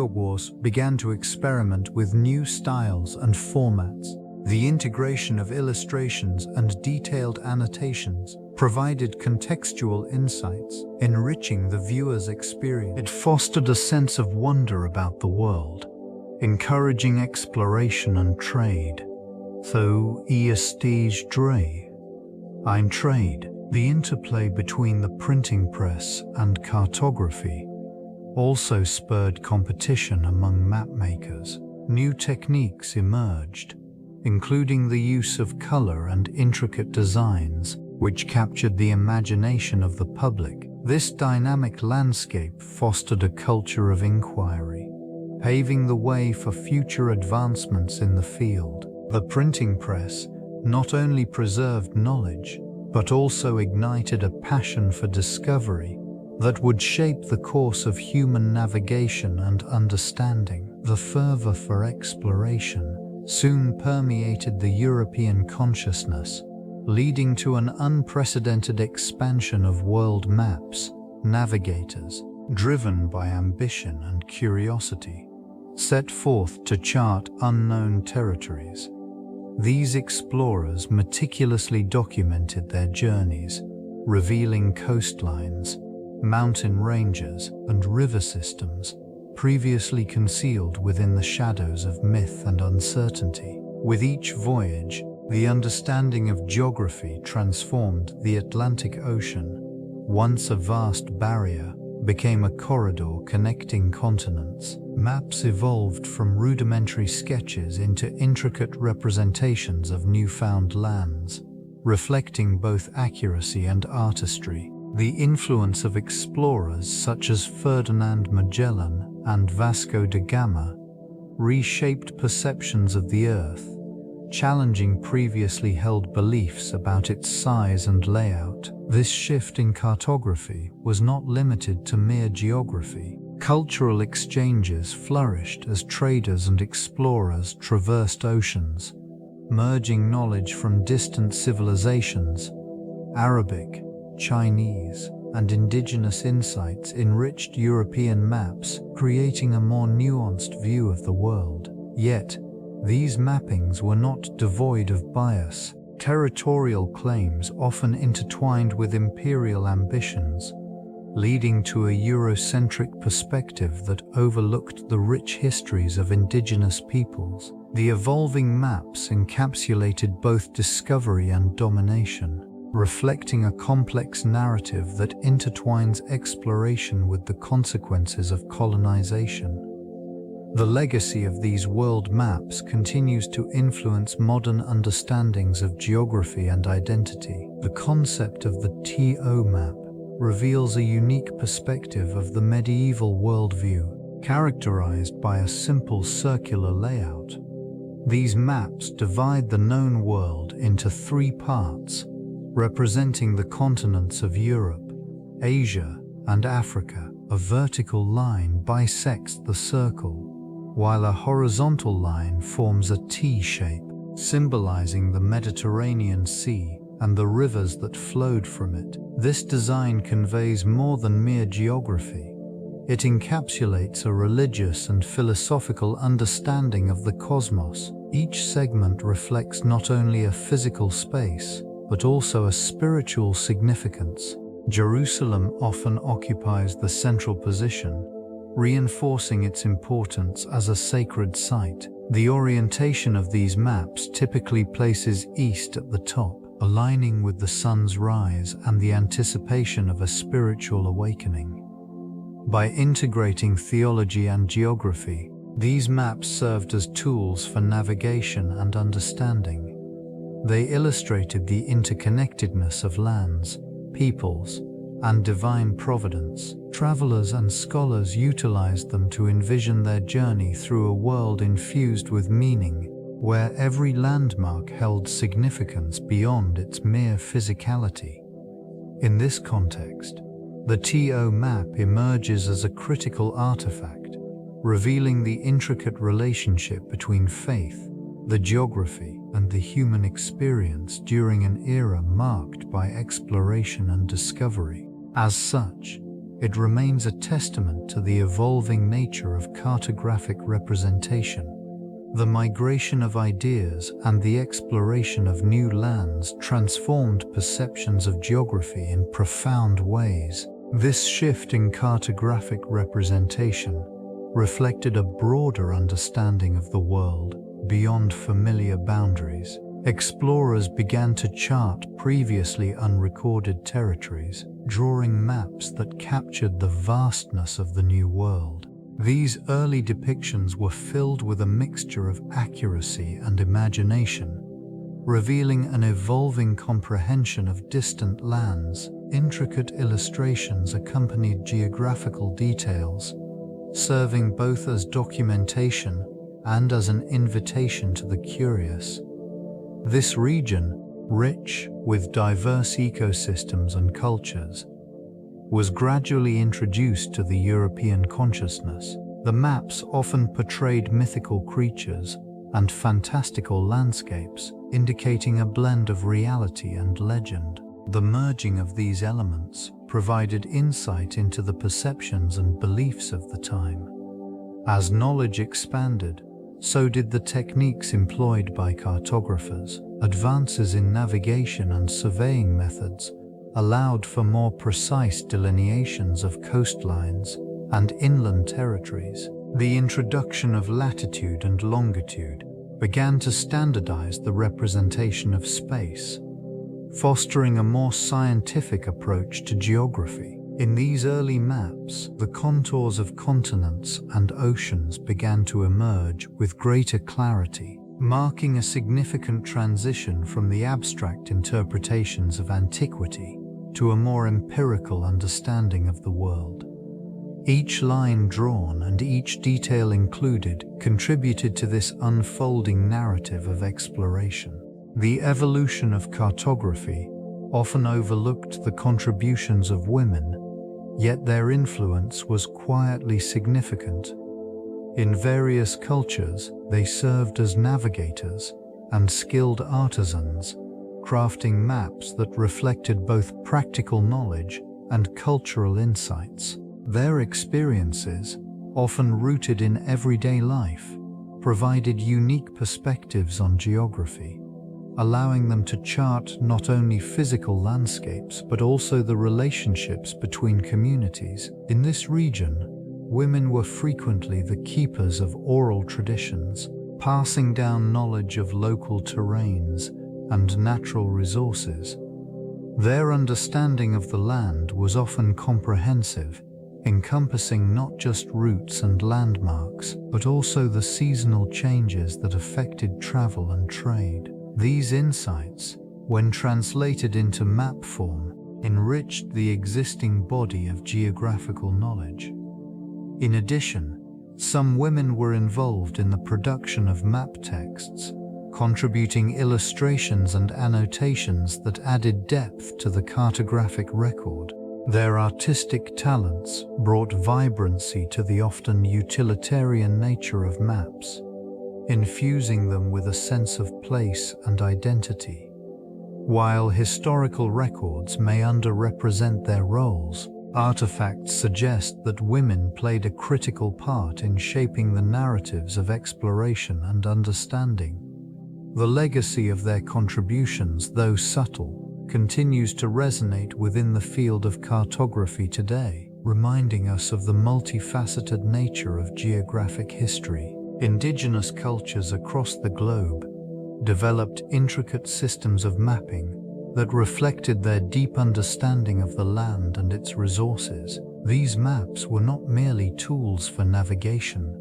Wars began to experiment with new styles and formats. The integration of illustrations and detailed annotations provided contextual insights, enriching the viewer's experience. It fostered a sense of wonder about the world, encouraging exploration and trade. Though stige dre, ein trade. The interplay between the printing press and cartography also spurred competition among mapmakers. New techniques emerged, including the use of color and intricate designs, which captured the imagination of the public. This dynamic landscape fostered a culture of inquiry, paving the way for future advancements in the field. The printing press not only preserved knowledge, but also ignited a passion for discovery that would shape the course of human navigation and understanding. The fervor for exploration soon permeated the European consciousness, leading to an unprecedented expansion of world maps. Navigators, driven by ambition and curiosity, set forth to chart unknown territories. These explorers meticulously documented their journeys, revealing coastlines, mountain ranges, and river systems previously concealed within the shadows of myth and uncertainty. With each voyage, the understanding of geography transformed. The Atlantic Ocean, once a vast barrier, became a corridor connecting continents. Maps evolved from rudimentary sketches into intricate representations of newfound lands, reflecting both accuracy and artistry. The influence of explorers such as Ferdinand Magellan and Vasco da Gama reshaped perceptions of the Earth, challenging previously held beliefs about its size and layout. This shift in cartography was not limited to mere geography. Cultural exchanges flourished as traders and explorers traversed oceans, merging knowledge from distant civilizations. Arabic, Chinese, and indigenous insights enriched European maps, creating a more nuanced view of the world. Yet, these mappings were not devoid of bias. Territorial claims often intertwined with imperial ambitions, leading to a Eurocentric perspective that overlooked the rich histories of indigenous peoples. The evolving maps encapsulated both discovery and domination, reflecting a complex narrative that intertwines exploration with the consequences of colonization. The legacy of these world maps continues to influence modern understandings of geography and identity. The concept of the TO map reveals a unique perspective of the medieval worldview, characterized by a simple circular layout. These maps divide the known world into three parts, representing the continents of Europe, Asia, and Africa. A vertical line bisects the circle, while a horizontal line forms a T shape, symbolizing the Mediterranean Sea and the rivers that flowed from it. This design conveys more than mere geography. It encapsulates a religious and philosophical understanding of the cosmos. Each segment reflects not only a physical space, but also a spiritual significance. Jerusalem often occupies the central position, reinforcing its importance as a sacred site. The orientation of these maps typically places east at the top, aligning with the sun's rise and the anticipation of a spiritual awakening. By integrating theology and geography, these maps served as tools for navigation and understanding. They illustrated the interconnectedness of lands, peoples, and divine providence. Travelers and scholars utilized them to envision their journey through a world infused with meaning, where every landmark held significance beyond its mere physicality. In this context, the TO map emerges as a critical artifact, revealing the intricate relationship between faith, the geography, and the human experience during an era marked by exploration and discovery. As such, it remains a testament to the evolving nature of cartographic representation. The migration of ideas and the exploration of new lands transformed perceptions of geography in profound ways. This shift in cartographic representation reflected a broader understanding of the world beyond familiar boundaries. Explorers began to chart previously unrecorded territories, drawing maps that captured the vastness of the new world. These early depictions were filled with a mixture of accuracy and imagination, revealing an evolving comprehension of distant lands. Intricate illustrations accompanied geographical details, serving both as documentation and as an invitation to the curious. This region, rich with diverse ecosystems and cultures, was gradually introduced to the European consciousness. The maps often portrayed mythical creatures and fantastical landscapes, indicating a blend of reality and legend. The merging of these elements provided insight into the perceptions and beliefs of the time. As knowledge expanded, so did the techniques employed by cartographers. Advances in navigation and surveying methods allowed for more precise delineations of coastlines and inland territories. The introduction of latitude and longitude began to standardize the representation of space, fostering a more scientific approach to geography. In these early maps, the contours of continents and oceans began to emerge with greater clarity, marking a significant transition from the abstract interpretations of antiquity to a more empirical understanding of the world. Each line drawn and each detail included contributed to this unfolding narrative of exploration. The evolution of cartography often overlooked the contributions of women, yet their influence was quietly significant. In various cultures, they served as navigators and skilled artisans, crafting maps that reflected both practical knowledge and cultural insights. Their experiences, often rooted in everyday life, provided unique perspectives on geography, allowing them to chart not only physical landscapes but also the relationships between communities. In this region, women were frequently the keepers of oral traditions, passing down knowledge of local terrains and natural resources. Their understanding of the land was often comprehensive, encompassing not just routes and landmarks, but also the seasonal changes that affected travel and trade. These insights, when translated into map form, enriched the existing body of geographical knowledge. In addition, some women were involved in the production of map texts, contributing illustrations and annotations that added depth to the cartographic record. Their artistic talents brought vibrancy to the often utilitarian nature of maps, infusing them with a sense of place and identity. While historical records may underrepresent their roles, artifacts suggest that women played a critical part in shaping the narratives of exploration and understanding. The legacy of their contributions, though subtle, continues to resonate within the field of cartography today, reminding us of the multifaceted nature of geographic history. Indigenous cultures across the globe developed intricate systems of mapping that reflected their deep understanding of the land and its resources. These maps were not merely tools for navigation.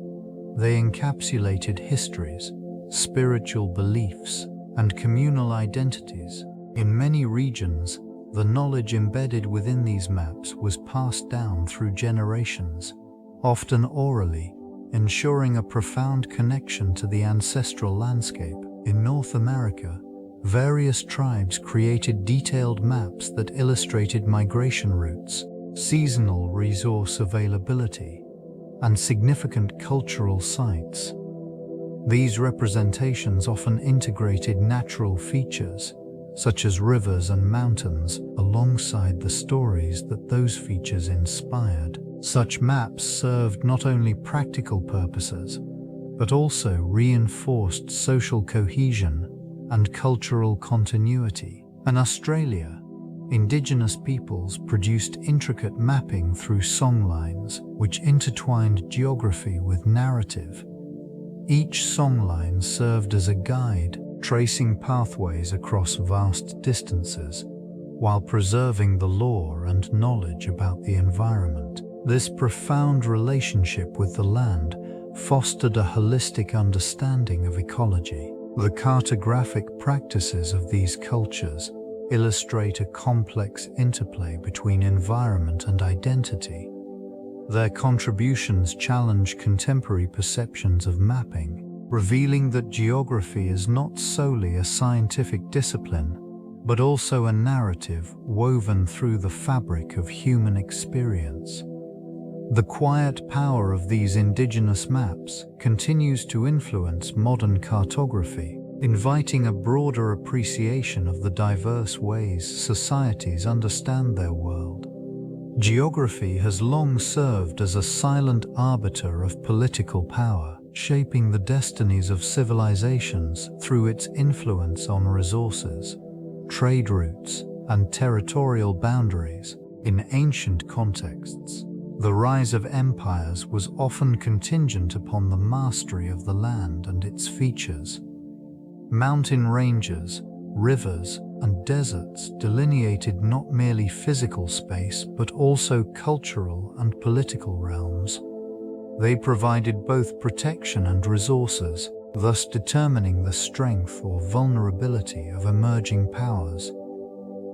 They encapsulated histories, spiritual beliefs, and communal identities. In many regions, the knowledge embedded within these maps was passed down through generations, often orally, ensuring a profound connection to the ancestral landscape. In North America, various tribes created detailed maps that illustrated migration routes, seasonal resource availability, and significant cultural sites. These representations often integrated natural features, such as rivers and mountains, alongside the stories that those features inspired. Such maps served not only practical purposes, but also reinforced social cohesion and cultural continuity. In Australia, Indigenous peoples produced intricate mapping through songlines, which intertwined geography with narrative. Each songline served as a guide, tracing pathways across vast distances, while preserving the lore and knowledge about the environment. This profound relationship with the land fostered a holistic understanding of ecology. The cartographic practices of these cultures illustrate a complex interplay between environment and identity. Their contributions challenge contemporary perceptions of mapping, revealing that geography is not solely a scientific discipline, but also a narrative woven through the fabric of human experience. The quiet power of these indigenous maps continues to influence modern cartography, inviting a broader appreciation of the diverse ways societies understand their world. Geography has long served as a silent arbiter of political power, shaping the destinies of civilizations through its influence on resources, trade routes, and territorial boundaries. In ancient contexts, the rise of empires was often contingent upon the mastery of the land and its features. Mountain ranges, rivers, and deserts delineated not merely physical space but also cultural and political realms. They provided both protection and resources, thus determining the strength or vulnerability of emerging powers.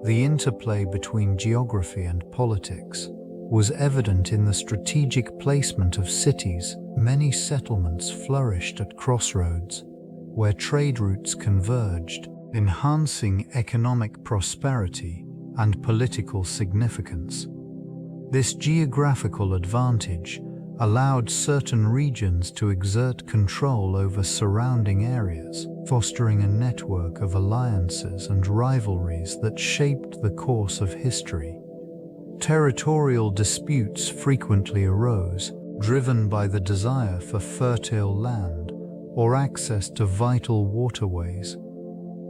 The interplay between geography and politics, was evident in the strategic placement of cities. Many settlements flourished at crossroads, where trade routes converged, enhancing economic prosperity and political significance. This geographical advantage allowed certain regions to exert control over surrounding areas, fostering a network of alliances and rivalries that shaped the course of history. Territorial disputes frequently arose, driven by the desire for fertile land or access to vital waterways.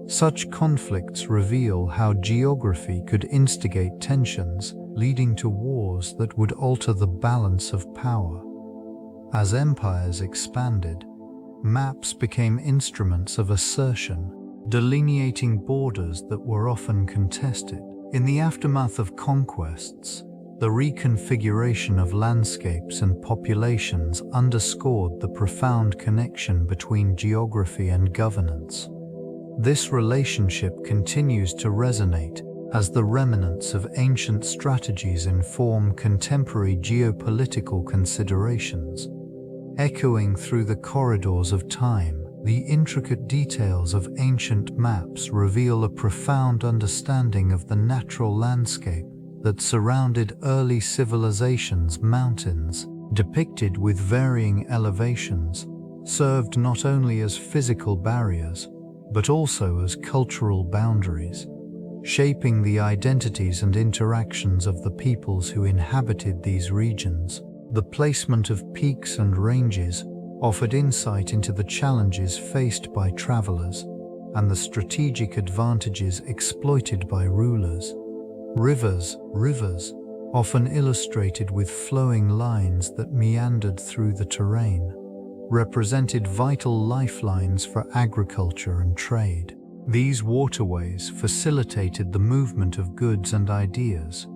Such conflicts reveal how geography could instigate tensions, leading to wars that would alter the balance of power. As empires expanded, maps became instruments of assertion, delineating borders that were often contested. In the aftermath of conquests, the reconfiguration of landscapes and populations underscored the profound connection between geography and governance. This relationship continues to resonate as the remnants of ancient strategies inform contemporary geopolitical considerations. Echoing through the corridors of time, the intricate details of ancient maps reveal a profound understanding of the natural landscape that surrounded early civilizations. Mountains, depicted with varying elevations, served not only as physical barriers, but also as cultural boundaries, shaping the identities and interactions of the peoples who inhabited these regions. The placement of peaks and ranges offered insight into the challenges faced by travelers and the strategic advantages exploited by rulers. Rivers, often illustrated with flowing lines that meandered through the terrain, represented vital lifelines for agriculture and trade. These waterways facilitated the movement of goods and ideas,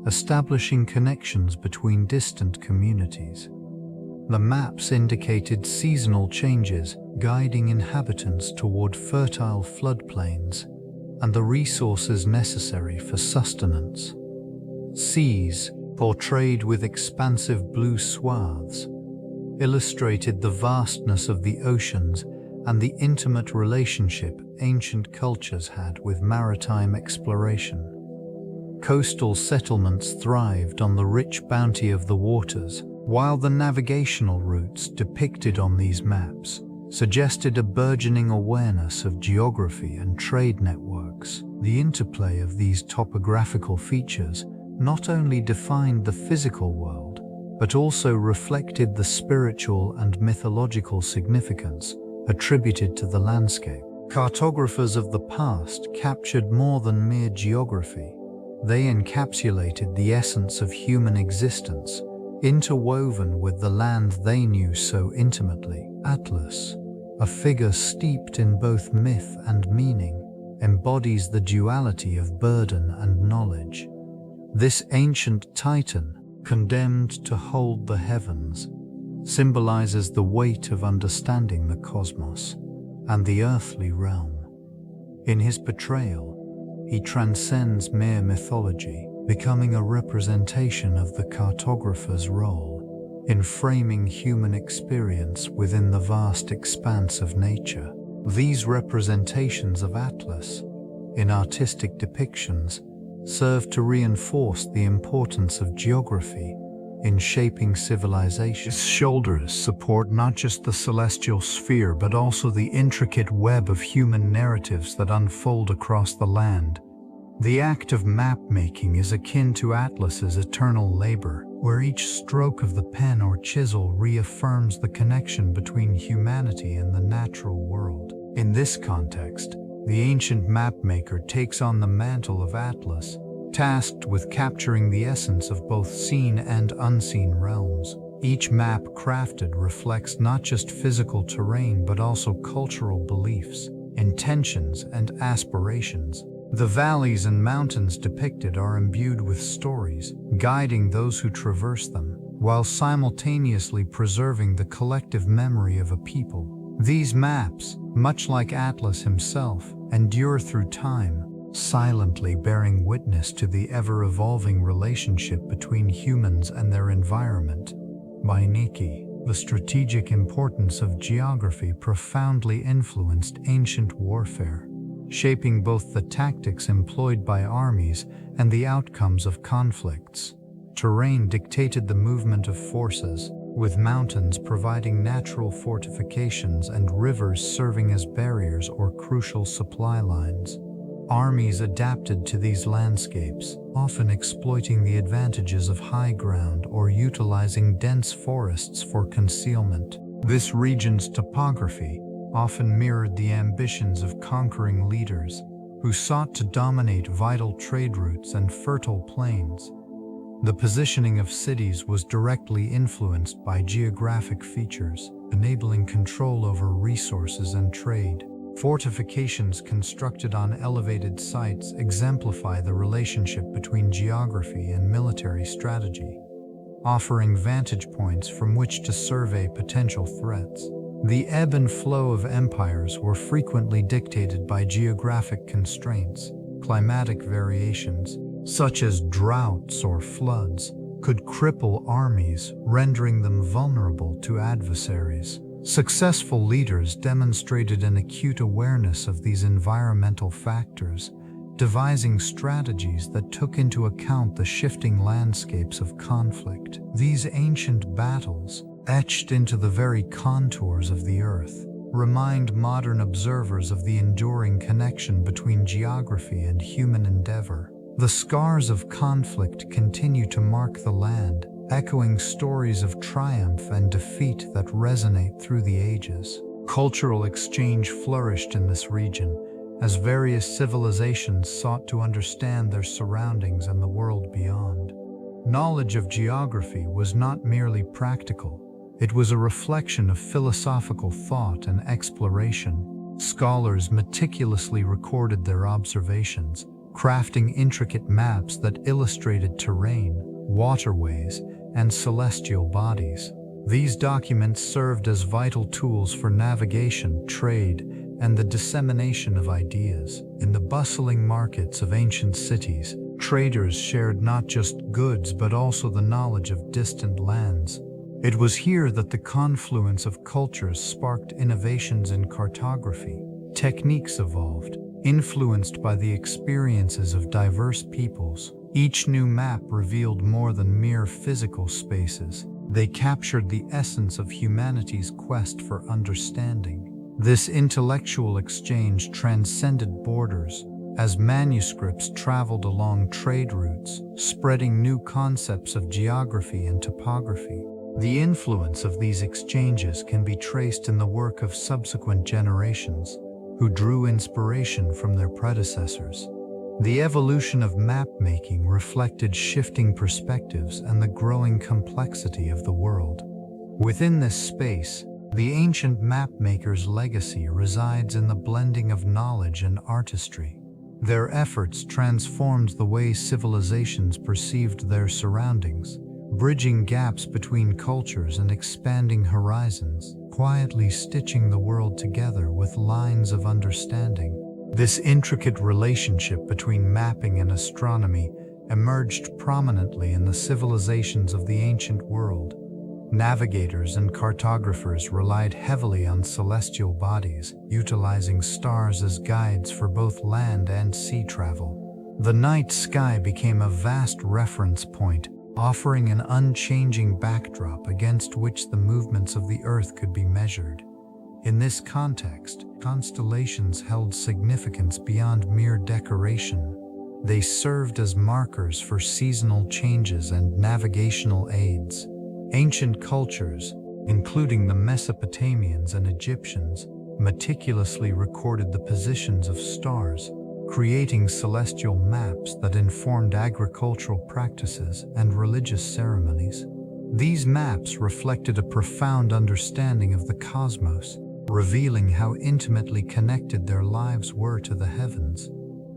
establishing connections between distant communities. The maps indicated seasonal changes, guiding inhabitants toward fertile floodplains and the resources necessary for sustenance. Seas, portrayed with expansive blue swaths, illustrated the vastness of the oceans and the intimate relationship ancient cultures had with maritime exploration. Coastal settlements thrived on the rich bounty of the waters, while the navigational routes depicted on these maps suggested a burgeoning awareness of geography and trade networks. The interplay of these topographical features not only defined the physical world, but also reflected the spiritual and mythological significance attributed to the landscape. Cartographers of the past captured more than mere geography. They encapsulated the essence of human existence, interwoven with the land they knew so intimately. Atlas, a figure steeped in both myth and meaning, embodies the duality of burden and knowledge. This ancient titan, condemned to hold the heavens, symbolizes the weight of understanding the cosmos and the earthly realm. In his portrayal, he transcends mere mythology, becoming a representation of the cartographer's role in framing human experience within the vast expanse of nature. These representations of Atlas, in artistic depictions, serve to reinforce the importance of geography in shaping civilization. His shoulders support not just the celestial sphere, but also the intricate web of human narratives that unfold across the land. The act of map-making is akin to Atlas's eternal labor, where each stroke of the pen or chisel reaffirms the connection between humanity and the natural world. In this context, the ancient mapmaker takes on the mantle of Atlas, tasked with capturing the essence of both seen and unseen realms. Each map crafted reflects not just physical terrain but also cultural beliefs, intentions, and aspirations. The valleys and mountains depicted are imbued with stories, guiding those who traverse them, while simultaneously preserving the collective memory of a people. These maps, much like Atlas himself, endure through time, silently bearing witness to the ever-evolving relationship between humans and their environment. By Niki, the strategic importance of geography profoundly influenced ancient warfare, shaping both the tactics employed by armies and the outcomes of conflicts. Terrain dictated the movement of forces, with mountains providing natural fortifications and rivers serving as barriers or crucial supply lines. Armies adapted to these landscapes, often exploiting the advantages of high ground or utilizing dense forests for concealment. This region's topography often mirrored the ambitions of conquering leaders who sought to dominate vital trade routes and fertile plains. The positioning of cities was directly influenced by geographic features, enabling control over resources and trade. Fortifications constructed on elevated sites exemplify the relationship between geography and military strategy, offering vantage points from which to survey potential threats. The ebb and flow of empires were frequently dictated by geographic constraints. Climatic variations, such as droughts or floods, could cripple armies, rendering them vulnerable to adversaries. Successful leaders demonstrated an acute awareness of these environmental factors, devising strategies that took into account the shifting landscapes of conflict. These ancient battles, etched into the very contours of the earth, remind modern observers of the enduring connection between geography and human endeavor. The scars of conflict continue to mark the land, echoing stories of triumph and defeat that resonate through the ages. Cultural exchange flourished in this region, as various civilizations sought to understand their surroundings and the world beyond. Knowledge of geography was not merely practical, it was a reflection of philosophical thought and exploration. Scholars meticulously recorded their observations, crafting intricate maps that illustrated terrain, waterways, and celestial bodies. These documents served as vital tools for navigation, trade, and the dissemination of ideas. In the bustling markets of ancient cities, traders shared not just goods but also the knowledge of distant lands. It was here that the confluence of cultures sparked innovations in cartography. Techniques evolved, influenced by the experiences of diverse peoples. Each new map revealed more than mere physical spaces. They captured the essence of humanity's quest for understanding. This intellectual exchange transcended borders, as manuscripts traveled along trade routes, spreading new concepts of geography and topography. The influence of these exchanges can be traced in the work of subsequent generations, who drew inspiration from their predecessors. The evolution of map-making reflected shifting perspectives and the growing complexity of the world. Within this space, the ancient map-makers' legacy resides in the blending of knowledge and artistry. Their efforts transformed the way civilizations perceived their surroundings, bridging gaps between cultures and expanding horizons, quietly stitching the world together with lines of understanding. This intricate relationship between mapping and astronomy emerged prominently in the civilizations of the ancient world. Navigators and cartographers relied heavily on celestial bodies, utilizing stars as guides for both land and sea travel. The night sky became a vast reference point, offering an unchanging backdrop against which the movements of the Earth could be measured. In this context, constellations held significance beyond mere decoration. They served as markers for seasonal changes and navigational aids. Ancient cultures, including the Mesopotamians and Egyptians, meticulously recorded the positions of stars, creating celestial maps that informed agricultural practices and religious ceremonies. These maps reflected a profound understanding of the cosmos, revealing how intimately connected their lives were to the heavens.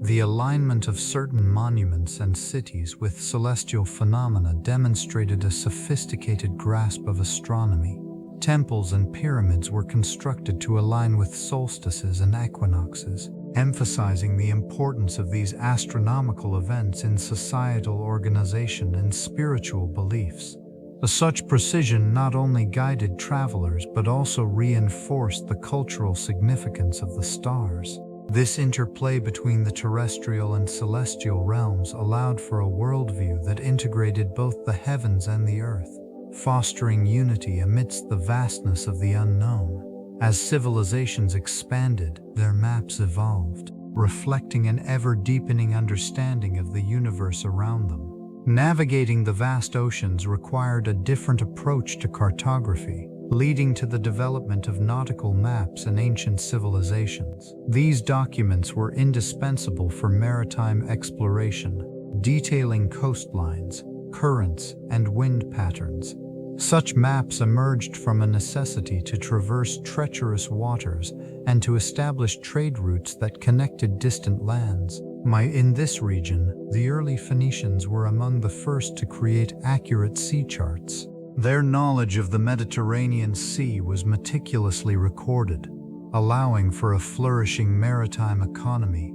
The alignment of certain monuments and cities with celestial phenomena demonstrated a sophisticated grasp of astronomy. Temples and pyramids were constructed to align with solstices and equinoxes, emphasizing the importance of these astronomical events in societal organization and spiritual beliefs. Such precision not only guided travelers but also reinforced the cultural significance of the stars. This interplay between the terrestrial and celestial realms allowed for a worldview that integrated both the heavens and the earth, fostering unity amidst the vastness of the unknown. As civilizations expanded, their maps evolved, reflecting an ever-deepening understanding of the universe around them. Navigating the vast oceans required a different approach to cartography, leading to the development of nautical maps in ancient civilizations. These documents were indispensable for maritime exploration, detailing coastlines, currents, and wind patterns. Such maps emerged from a necessity to traverse treacherous waters and to establish trade routes that connected distant lands. In this region, the early Phoenicians were among the first to create accurate sea charts. Their knowledge of the Mediterranean Sea was meticulously recorded, allowing for a flourishing maritime economy.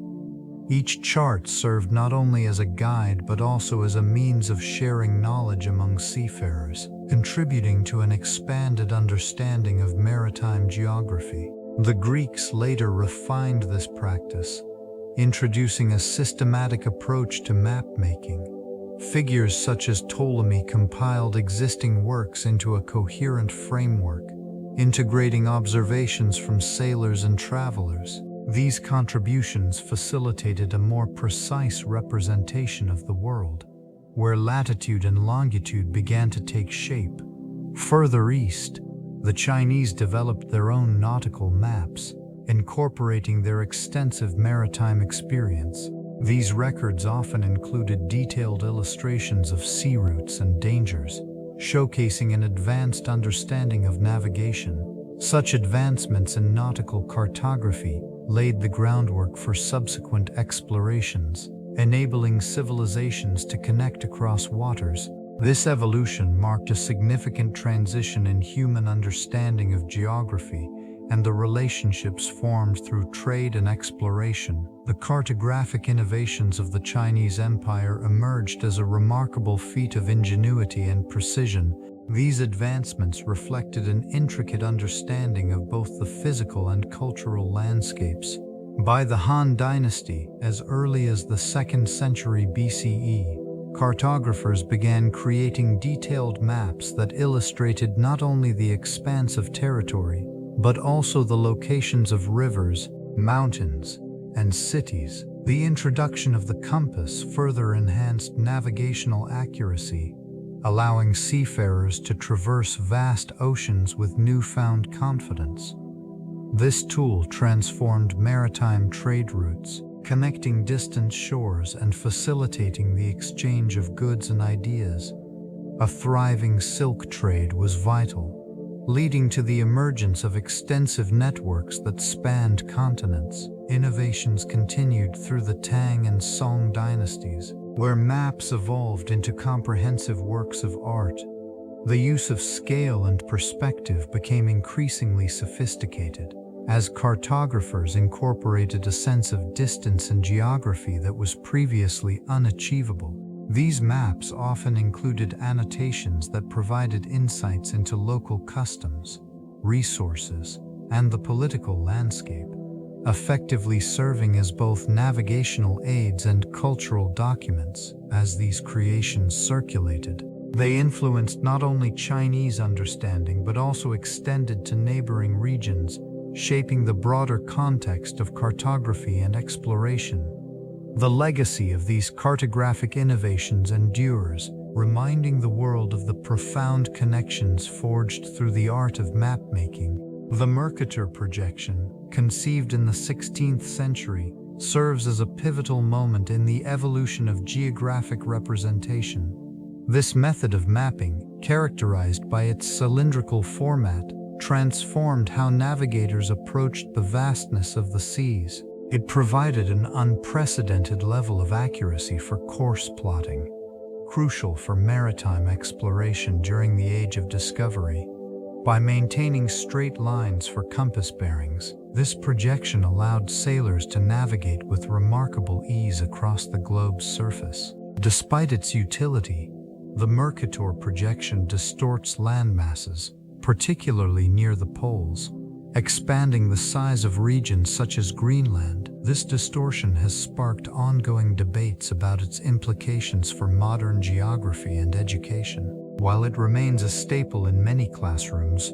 Each chart served not only as a guide but also as a means of sharing knowledge among seafarers, contributing to an expanded understanding of maritime geography. The Greeks later refined this practice, introducing a systematic approach to map-making. Figures such as Ptolemy compiled existing works into a coherent framework, integrating observations from sailors and travelers. These contributions facilitated a more precise representation of the world, where latitude and longitude began to take shape. Further east, the Chinese developed their own nautical maps, incorporating their extensive maritime experience. These records often included detailed illustrations of sea routes and dangers, showcasing an advanced understanding of navigation. Such advancements in nautical cartography laid the groundwork for subsequent explorations, enabling civilizations to connect across waters. This evolution marked a significant transition in human understanding of geography and the relationships formed through trade and exploration. The cartographic innovations of the Chinese Empire emerged as a remarkable feat of ingenuity and precision. These advancements reflected an intricate understanding of both the physical and cultural landscapes. By the Han Dynasty, as early as the 2nd century BCE, cartographers began creating detailed maps that illustrated not only the expanse of territory, but also the locations of rivers, mountains, and cities. The introduction of the compass further enhanced navigational accuracy, allowing seafarers to traverse vast oceans with newfound confidence. This tool transformed maritime trade routes, connecting distant shores and facilitating the exchange of goods and ideas. A thriving silk trade was vital, leading to the emergence of extensive networks that spanned continents. Innovations continued through the Tang and Song dynasties, where maps evolved into comprehensive works of art. The use of scale and perspective became increasingly sophisticated, as cartographers incorporated a sense of distance and geography that was previously unachievable. These maps often included annotations that provided insights into local customs, resources, and the political landscape, effectively serving as both navigational aids and cultural documents. As these creations circulated, they influenced not only Chinese understanding but also extended to neighboring regions, shaping the broader context of cartography and exploration. The legacy of these cartographic innovations endures, reminding the world of the profound connections forged through the art of mapmaking. The Mercator projection, conceived in the 16th century, serves as a pivotal moment in the evolution of geographic representation. This method of mapping, characterized by its cylindrical format, transformed how navigators approached the vastness of the seas. It provided an unprecedented level of accuracy for course plotting, crucial for maritime exploration during the Age of Discovery. By maintaining straight lines for compass bearings, This projection allowed sailors to navigate with remarkable ease across the globe's surface. Despite its utility, the Mercator projection distorts landmasses, particularly near the poles, expanding the size of regions such as Greenland. This distortion has sparked ongoing debates about its implications for modern geography and education. While it remains a staple in many classrooms,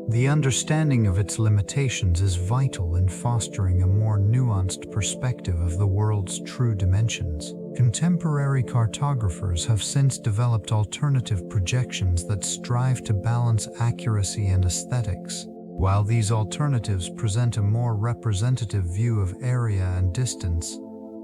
the understanding of its limitations is vital in fostering a more nuanced perspective of the world's true dimensions. Contemporary cartographers have since developed alternative projections that strive to balance accuracy and aesthetics. While these alternatives present a more representative view of area and distance,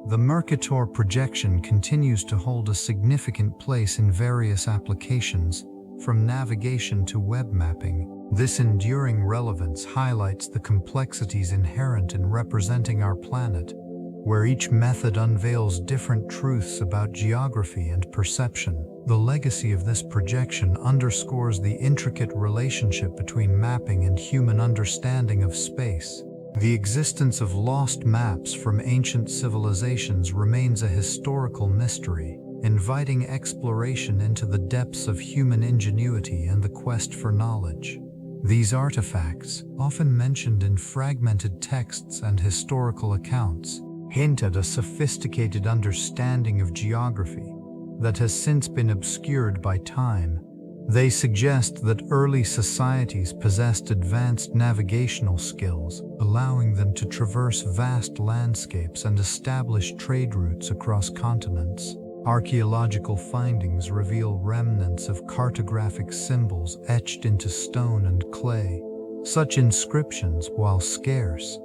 the Mercator projection continues to hold a significant place in various applications, from navigation to web mapping. This enduring relevance highlights the complexities inherent in representing our planet, where each method unveils different truths about geography and perception. The legacy of this projection underscores the intricate relationship between mapping and human understanding of space. The existence of lost maps from ancient civilizations remains a historical mystery, inviting exploration into the depths of human ingenuity and the quest for knowledge. These artifacts, often mentioned in fragmented texts and historical accounts, hint at a sophisticated understanding of geography that has since been obscured by time. They suggest that early societies possessed advanced navigational skills, allowing them to traverse vast landscapes and establish trade routes across continents. Archaeological findings reveal remnants of cartographic symbols etched into stone and clay. Such inscriptions, while scarce,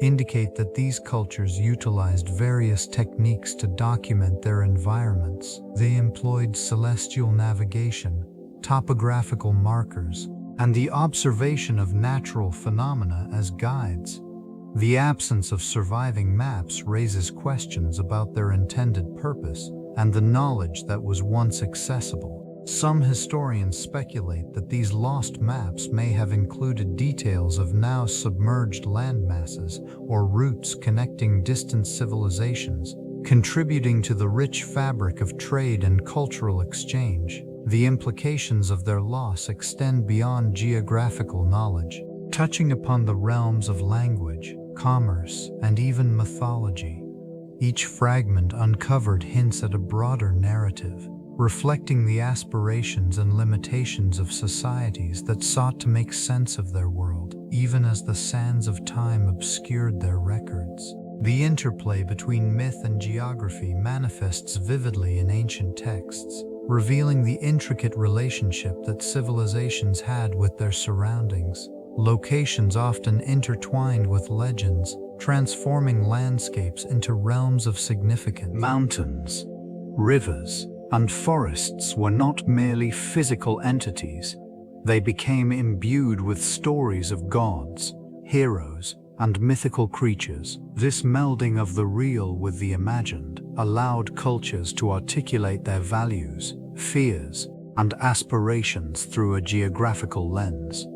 indicate that these cultures utilized various techniques to document their environments. They employed celestial navigation, topographical markers, and the observation of natural phenomena as guides. The absence of surviving maps raises questions about their intended purpose and the knowledge that was once accessible. Some historians speculate that these lost maps may have included details of now submerged landmasses or routes connecting distant civilizations, contributing to the rich fabric of trade and cultural exchange. The implications of their loss extend beyond geographical knowledge, touching upon the realms of language, commerce, and even mythology. Each fragment uncovered hints at a broader narrative, reflecting the aspirations and limitations of societies that sought to make sense of their world, even as the sands of time obscured their records. The interplay between myth and geography manifests vividly in ancient texts, revealing the intricate relationship that civilizations had with their surroundings. Locations often intertwined with legends, transforming landscapes into realms of significance. Mountains, rivers, and forests were not merely physical entities. They became imbued with stories of gods, heroes, and mythical creatures. This melding of the real with the imagined allowed cultures to articulate their values, fears, and aspirations through a geographical lens.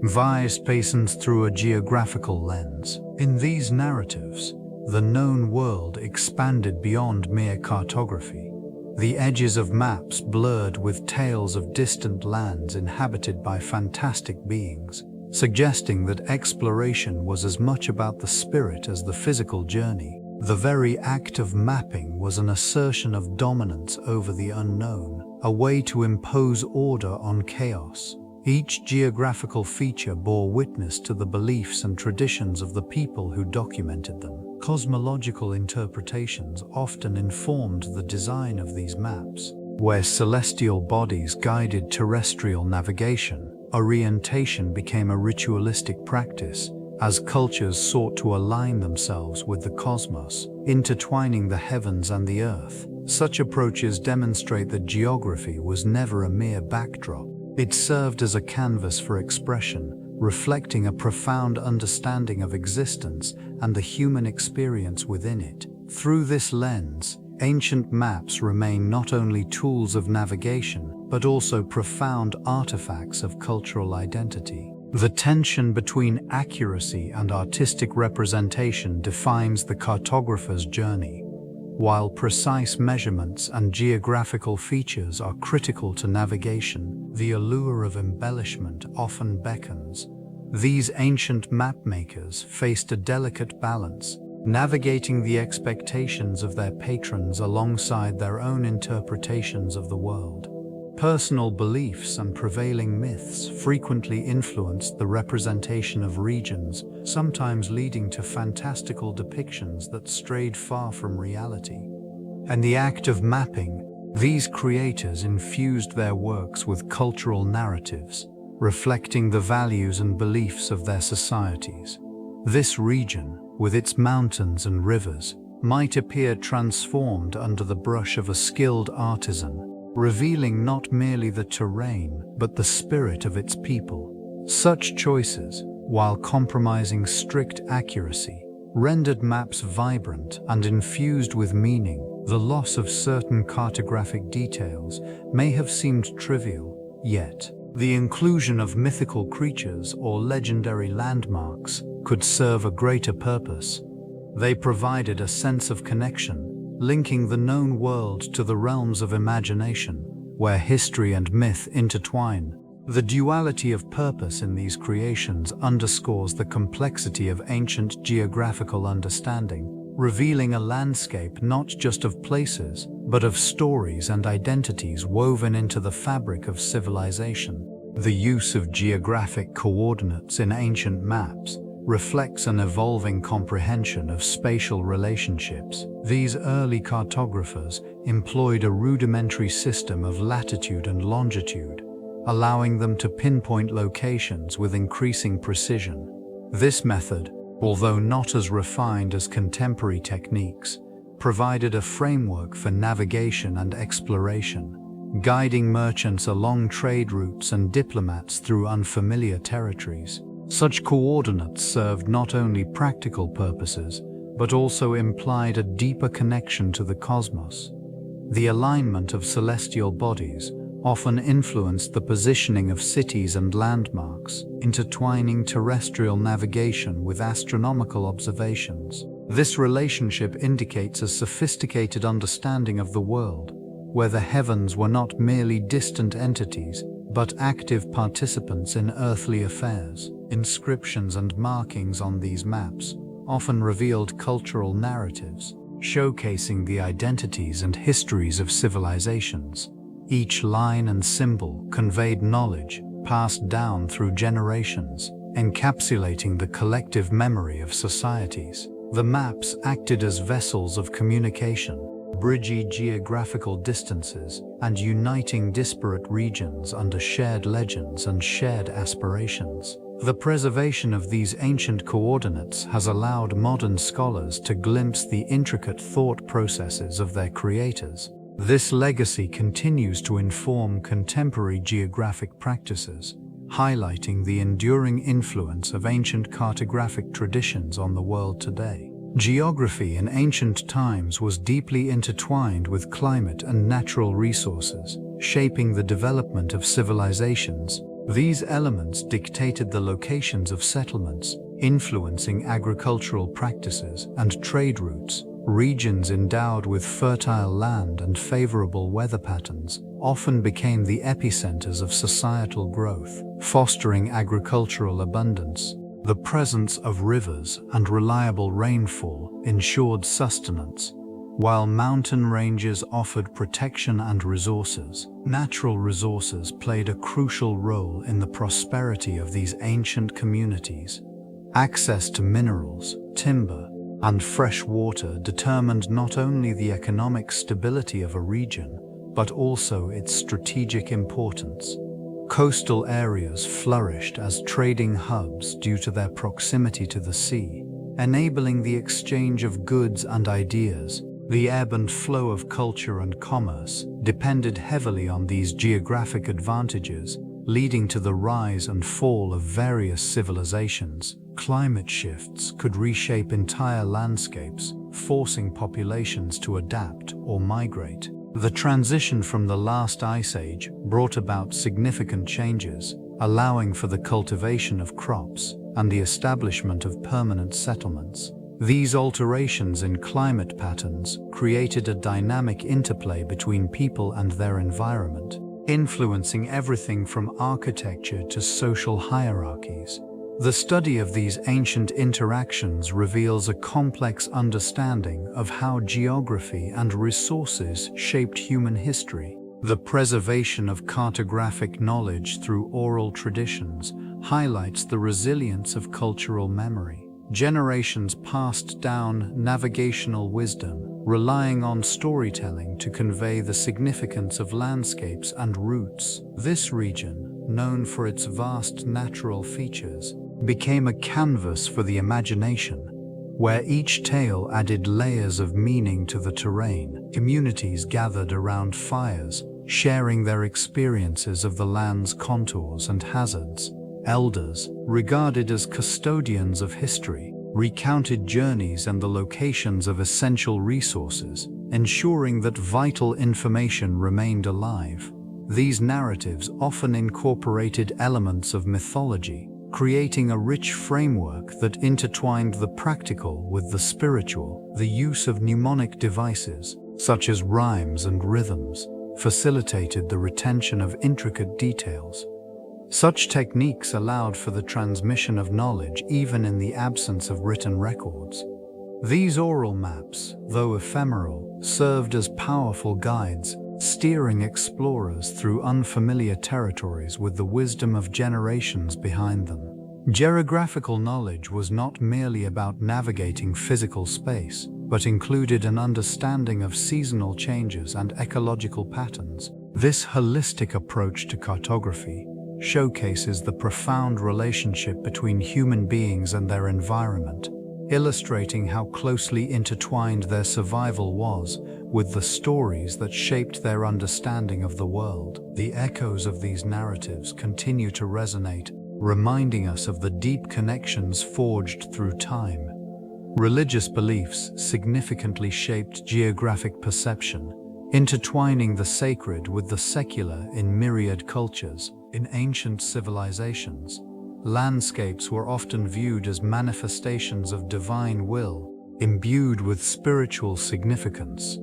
Through a geographical lens. In these narratives, the known world expanded beyond mere cartography. The edges of maps blurred with tales of distant lands inhabited by fantastic beings, suggesting that exploration was as much about the spirit as the physical journey. The very act of mapping was an assertion of dominance over the unknown, a way to impose order on chaos. Each geographical feature bore witness to the beliefs and traditions of the people who documented them. Cosmological interpretations often informed the design of these maps. Where celestial bodies guided terrestrial navigation, orientation became a ritualistic practice, as cultures sought to align themselves with the cosmos, intertwining the heavens and the earth. Such approaches demonstrate that geography was never a mere backdrop. It served as a canvas for expression, reflecting a profound understanding of existence and the human experience within it. Through this lens, ancient maps remain not only tools of navigation, but also profound artifacts of cultural identity. The tension between accuracy and artistic representation defines the cartographer's journey. While precise measurements and geographical features are critical to navigation, the allure of embellishment often beckons. These ancient mapmakers faced a delicate balance, navigating the expectations of their patrons alongside their own interpretations of the world. Personal beliefs and prevailing myths frequently influenced the representation of regions, sometimes leading to fantastical depictions that strayed far from reality. In the act of mapping, these creators infused their works with cultural narratives, reflecting the values and beliefs of their societies. This region, with its mountains and rivers, might appear transformed under the brush of a skilled artisan, revealing not merely the terrain but the spirit of its people. Such choices, while compromising strict accuracy, rendered maps vibrant and infused with meaning. The loss of certain cartographic details may have seemed trivial, yet the inclusion of mythical creatures or legendary landmarks could serve a greater purpose. They provided a sense of connection, linking the known world to the realms of imagination, where history and myth intertwine. The duality of purpose in these creations underscores the complexity of ancient geographical understanding, revealing a landscape not just of places, but of stories and identities woven into the fabric of civilization. The use of geographic coordinates in ancient maps reflects an evolving comprehension of spatial relationships. These early cartographers employed a rudimentary system of latitude and longitude, allowing them to pinpoint locations with increasing precision. This method, although not as refined as contemporary techniques, provided a framework for navigation and exploration, guiding merchants along trade routes and diplomats through unfamiliar territories. Such coordinates served not only practical purposes, but also implied a deeper connection to the cosmos. The alignment of celestial bodies often influenced the positioning of cities and landmarks, intertwining terrestrial navigation with astronomical observations. This relationship indicates a sophisticated understanding of the world, where the heavens were not merely distant entities, but active participants in earthly affairs. Inscriptions and markings on these maps often revealed cultural narratives, showcasing the identities and histories of civilizations. Each line and symbol conveyed knowledge passed down through generations, encapsulating the collective memory of societies. The maps acted as vessels of communication, bridging geographical distances and uniting disparate regions under shared legends and shared aspirations. The preservation of these ancient coordinates has allowed modern scholars to glimpse the intricate thought processes of their creators. This legacy continues to inform contemporary geographic practices, highlighting the enduring influence of ancient cartographic traditions on the world today. Geography in ancient times was deeply intertwined with climate and natural resources, shaping the development of civilizations. These elements dictated the locations of settlements, influencing agricultural practices and trade routes. Regions endowed with fertile land and favorable weather patterns often became the epicenters of societal growth, fostering agricultural abundance. The presence of rivers and reliable rainfall ensured sustenance, while mountain ranges offered protection and resources. Natural resources played a crucial role in the prosperity of these ancient communities. Access to minerals, timber, and fresh water determined not only the economic stability of a region, but also its strategic importance. Coastal areas flourished as trading hubs due to their proximity to the sea, enabling the exchange of goods and ideas. The ebb and flow of culture and commerce depended heavily on these geographic advantages, leading to the rise and fall of various civilizations. Climate shifts could reshape entire landscapes, forcing populations to adapt or migrate. The transition from the last ice age brought about significant changes, allowing for the cultivation of crops and the establishment of permanent settlements. These alterations in climate patterns created a dynamic interplay between people and their environment, influencing everything from architecture to social hierarchies. The study of these ancient interactions reveals a complex understanding of how geography and resources shaped human history. The preservation of cartographic knowledge through oral traditions highlights the resilience of cultural memory. Generations passed down navigational wisdom, relying on storytelling to convey the significance of landscapes and routes. This region, known for its vast natural features, became a canvas for the imagination, where each tale added layers of meaning to the terrain. Communities gathered around fires, sharing their experiences of the land's contours and hazards. Elders, regarded as custodians of history, recounted journeys and the locations of essential resources, ensuring that vital information remained alive. These narratives often incorporated elements of mythology, creating a rich framework that intertwined the practical with the spiritual. The use of mnemonic devices, such as rhymes and rhythms, facilitated the retention of intricate details. Such techniques allowed for the transmission of knowledge even in the absence of written records. These oral maps, though ephemeral, served as powerful guides, steering explorers through unfamiliar territories with the wisdom of generations behind them. Geographical knowledge was not merely about navigating physical space, but included an understanding of seasonal changes and ecological patterns. This holistic approach to cartography showcases the profound relationship between human beings and their environment, illustrating how closely intertwined their survival was with the stories that shaped their understanding of the world. The echoes of these narratives continue to resonate, reminding us of the deep connections forged through time. Religious beliefs significantly shaped geographic perception, intertwining the sacred with the secular in myriad cultures. In ancient civilizations, landscapes were often viewed as manifestations of divine will, imbued with spiritual significance.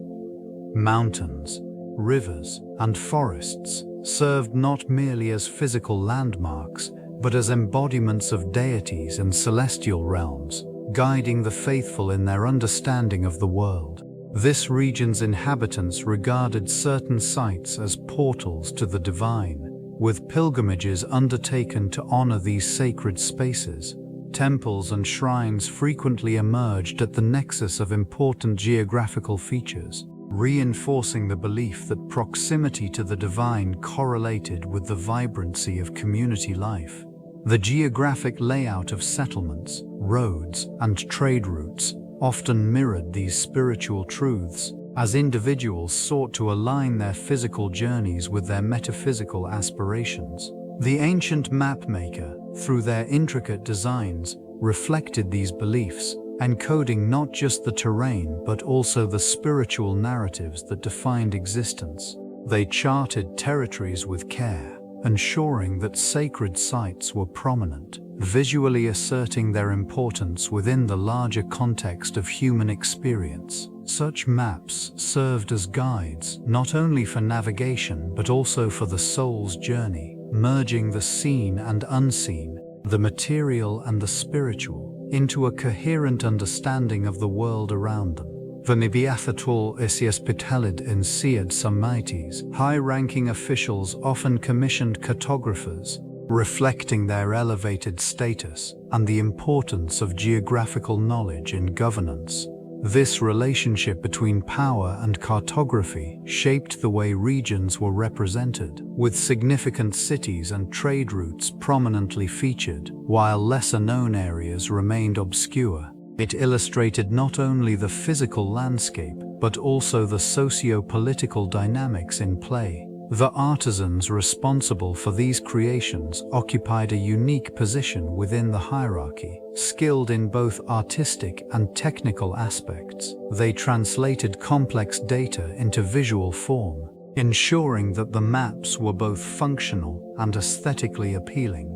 Mountains, rivers, and forests served not merely as physical landmarks, but as embodiments of deities and celestial realms, guiding the faithful in their understanding of the world. This region's inhabitants regarded certain sites as portals to the divine, with pilgrimages undertaken to honor these sacred spaces. Temples and shrines frequently emerged at the nexus of important geographical features, reinforcing the belief that proximity to the divine correlated with the vibrancy of community life. The geographic layout of settlements, roads, and trade routes often mirrored these spiritual truths, as individuals sought to align their physical journeys with their metaphysical aspirations. The ancient mapmaker, through their intricate designs, reflected these beliefs, encoding not just the terrain but also the spiritual narratives that defined existence. They charted territories with care, ensuring that sacred sites were prominent, visually asserting their importance within the larger context of human experience. Such maps served as guides not only for navigation but also for the soul's journey, merging the seen and unseen, the material and the spiritual, into a coherent understanding of the world around them. Vanibiathatul isiaspitalid in Siad Samaites, high-ranking officials often commissioned cartographers, reflecting their elevated status and the importance of geographical knowledge in governance. This relationship between power and cartography shaped the way regions were represented, with significant cities and trade routes prominently featured, while lesser-known areas remained obscure. It illustrated not only the physical landscape, but also the socio-political dynamics in play. The artisans responsible for these creations occupied a unique position within the hierarchy, skilled in both artistic and technical aspects. They translated complex data into visual form, ensuring that the maps were both functional and aesthetically appealing.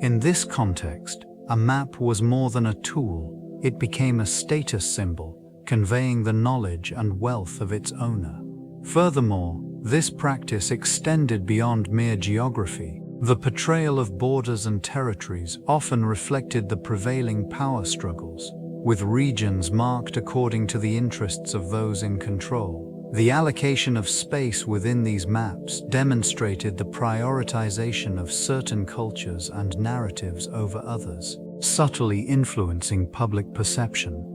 In this context, a map was more than a tool, it became a status symbol, conveying the knowledge and wealth of its owner. Furthermore, this practice extended beyond mere geography. The portrayal of borders and territories often reflected the prevailing power struggles, with regions marked according to the interests of those in control. The allocation of space within these maps demonstrated the prioritization of certain cultures and narratives over others, subtly influencing public perception.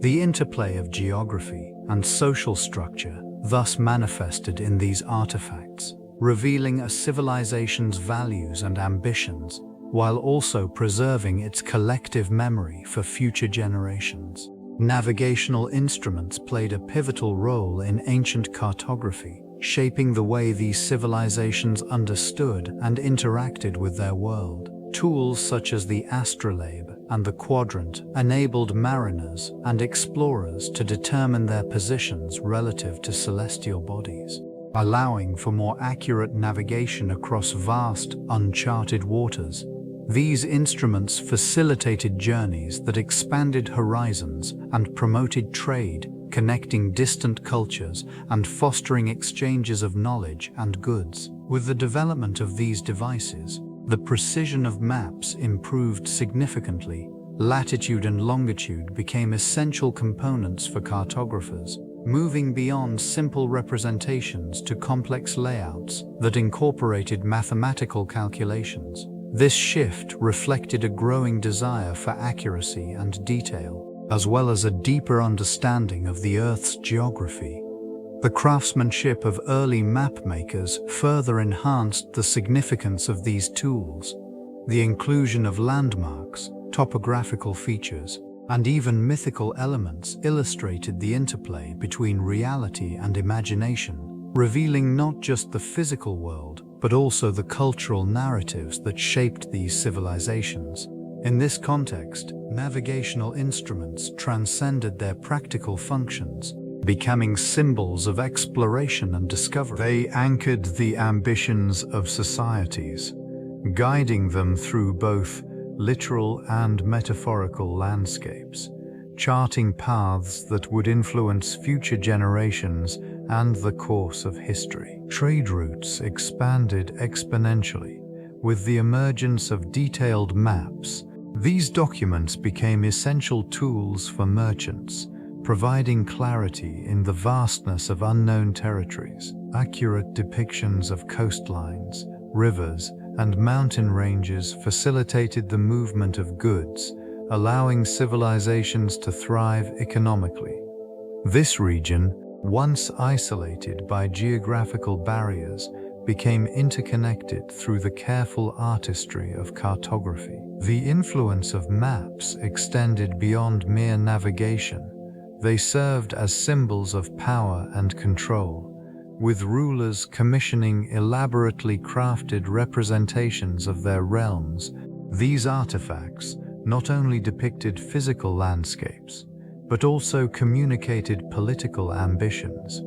The interplay of geography and social structure thus manifested in these artifacts, revealing a civilization's values and ambitions, while also preserving its collective memory for future generations. Navigational instruments played a pivotal role in ancient cartography, shaping the way these civilizations understood and interacted with their world. Tools such as the astrolabe and the quadrant enabled mariners and explorers to determine their positions relative to celestial bodies, allowing for more accurate navigation across vast, uncharted waters. These instruments facilitated journeys that expanded horizons and promoted trade, connecting distant cultures and fostering exchanges of knowledge and goods. With the development of these devices, the precision of maps improved significantly. Latitude and longitude became essential components for cartographers, moving beyond simple representations to complex layouts that incorporated mathematical calculations. This shift reflected a growing desire for accuracy and detail, as well as a deeper understanding of the Earth's geography. The craftsmanship of early map makers further enhanced the significance of these tools. The inclusion of landmarks, topographical features, and even mythical elements illustrated the interplay between reality and imagination, revealing not just the physical world, but also the cultural narratives that shaped these civilizations. In this context, navigational instruments transcended their practical functions, becoming symbols of exploration and discovery. They anchored the ambitions of societies, guiding them through both literal and metaphorical landscapes, charting paths that would influence future generations and the course of history. Trade routes expanded exponentially. With the emergence of detailed maps, these documents became essential tools for merchants, providing clarity in the vastness of unknown territories. Accurate depictions of coastlines, rivers, and mountain ranges facilitated the movement of goods, allowing civilizations to thrive economically. This region, once isolated by geographical barriers, became interconnected through the careful artistry of cartography. The influence of maps extended beyond mere navigation. They served as symbols of power and control, with rulers commissioning elaborately crafted representations of their realms. These artifacts not only depicted physical landscapes, but also communicated political ambitions,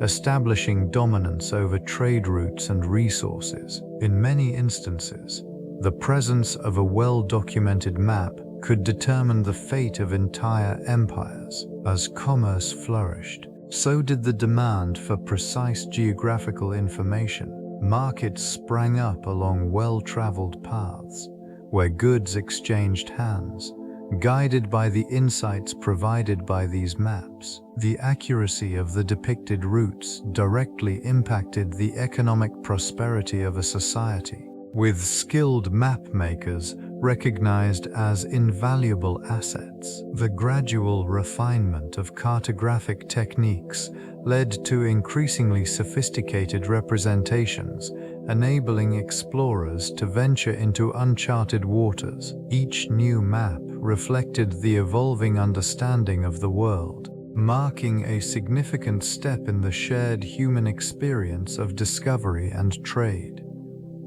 establishing dominance over trade routes and resources. In many instances, the presence of a well-documented map could determine the fate of entire empires. As commerce flourished, so did the demand for precise geographical information. Markets sprang up along well-traveled paths, where goods exchanged hands, guided by the insights provided by these maps. The accuracy of the depicted routes directly impacted the economic prosperity of a society, with skilled map makers recognized as invaluable assets. The gradual refinement of cartographic techniques led to increasingly sophisticated representations, enabling explorers to venture into uncharted waters. Each new map reflected the evolving understanding of the world, marking a significant step in the shared human experience of discovery and trade.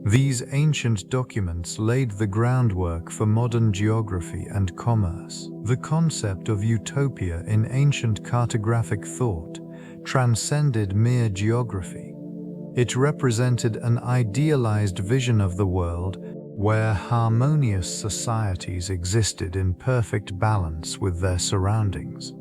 These ancient documents laid the groundwork for modern geography and commerce. The concept of utopia in ancient cartographic thought transcended mere geography. It represented an idealized vision of the world where harmonious societies existed in perfect balance with their surroundings.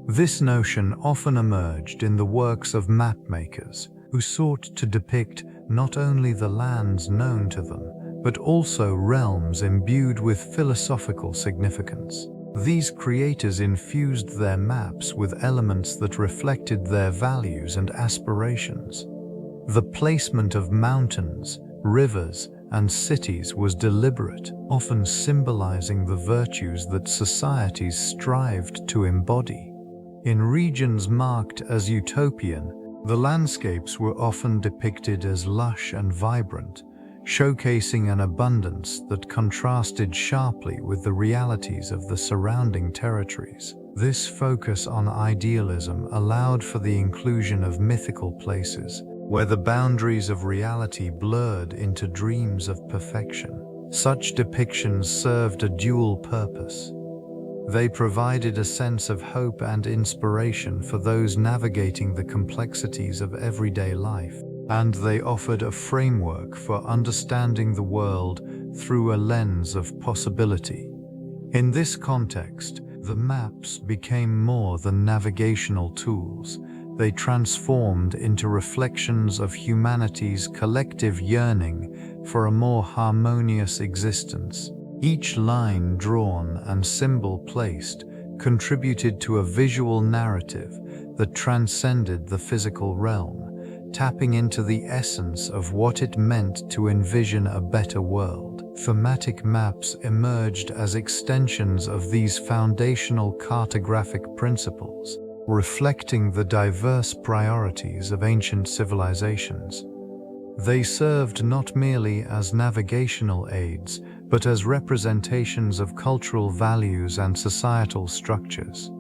This notion often emerged in the works of mapmakers, who sought to depict not only the lands known to them, but also realms imbued with philosophical significance. These creators infused their maps with elements that reflected their values and aspirations. The placement of mountains, rivers, and cities was deliberate, often symbolizing the virtues that societies strived to embody. In regions marked as utopian, the landscapes were often depicted as lush and vibrant, showcasing an abundance that contrasted sharply with the realities of the surrounding territories. This focus on idealism allowed for the inclusion of mythical places, where the boundaries of reality blurred into dreams of perfection. Such depictions served a dual purpose. They provided a sense of hope and inspiration for those navigating the complexities of everyday life, and they offered a framework for understanding the world through a lens of possibility. In this context, the maps became more than navigational tools. They transformed into reflections of humanity's collective yearning for a more harmonious existence. Each line drawn and symbol placed contributed to a visual narrative that transcended the physical realm, tapping into the essence of what it meant to envision a better world. Thematic maps emerged as extensions of these foundational cartographic principles, reflecting the diverse priorities of ancient civilizations. They served not merely as navigational aids, but as representations of cultural values and societal structures.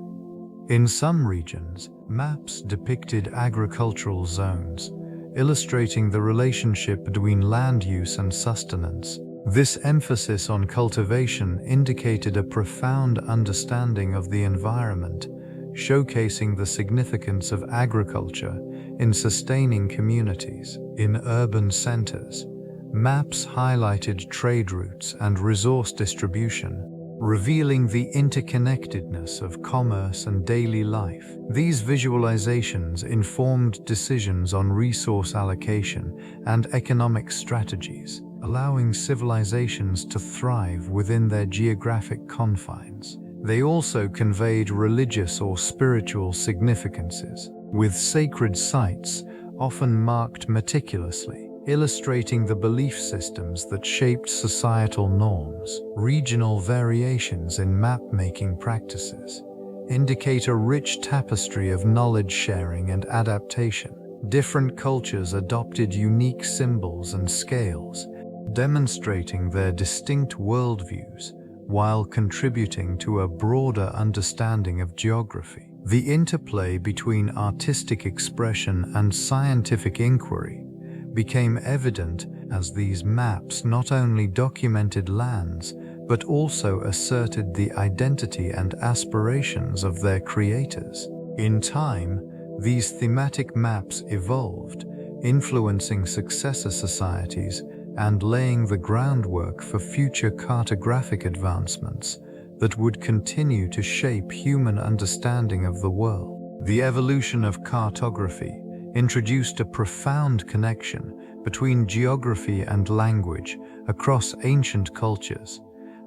In some regions, maps depicted agricultural zones, illustrating the relationship between land use and sustenance. This emphasis on cultivation indicated a profound understanding of the environment, showcasing the significance of agriculture in sustaining communities. In urban centers, maps highlighted trade routes and resource distribution, revealing the interconnectedness of commerce and daily life. These visualizations informed decisions on resource allocation and economic strategies, allowing civilizations to thrive within their geographic confines. They also conveyed religious or spiritual significances, with sacred sites often marked meticulously, illustrating the belief systems that shaped societal norms. Regional variations in map-making practices indicate a rich tapestry of knowledge sharing and adaptation. Different cultures adopted unique symbols and scales, demonstrating their distinct worldviews while contributing to a broader understanding of geography. The interplay between artistic expression and scientific inquiry became evident as these maps not only documented lands, but also asserted the identity and aspirations of their creators. In time, these thematic maps evolved, influencing successor societies and laying the groundwork for future cartographic advancements that would continue to shape human understanding of the world. The evolution of cartography introduced a profound connection between geography and language across ancient cultures.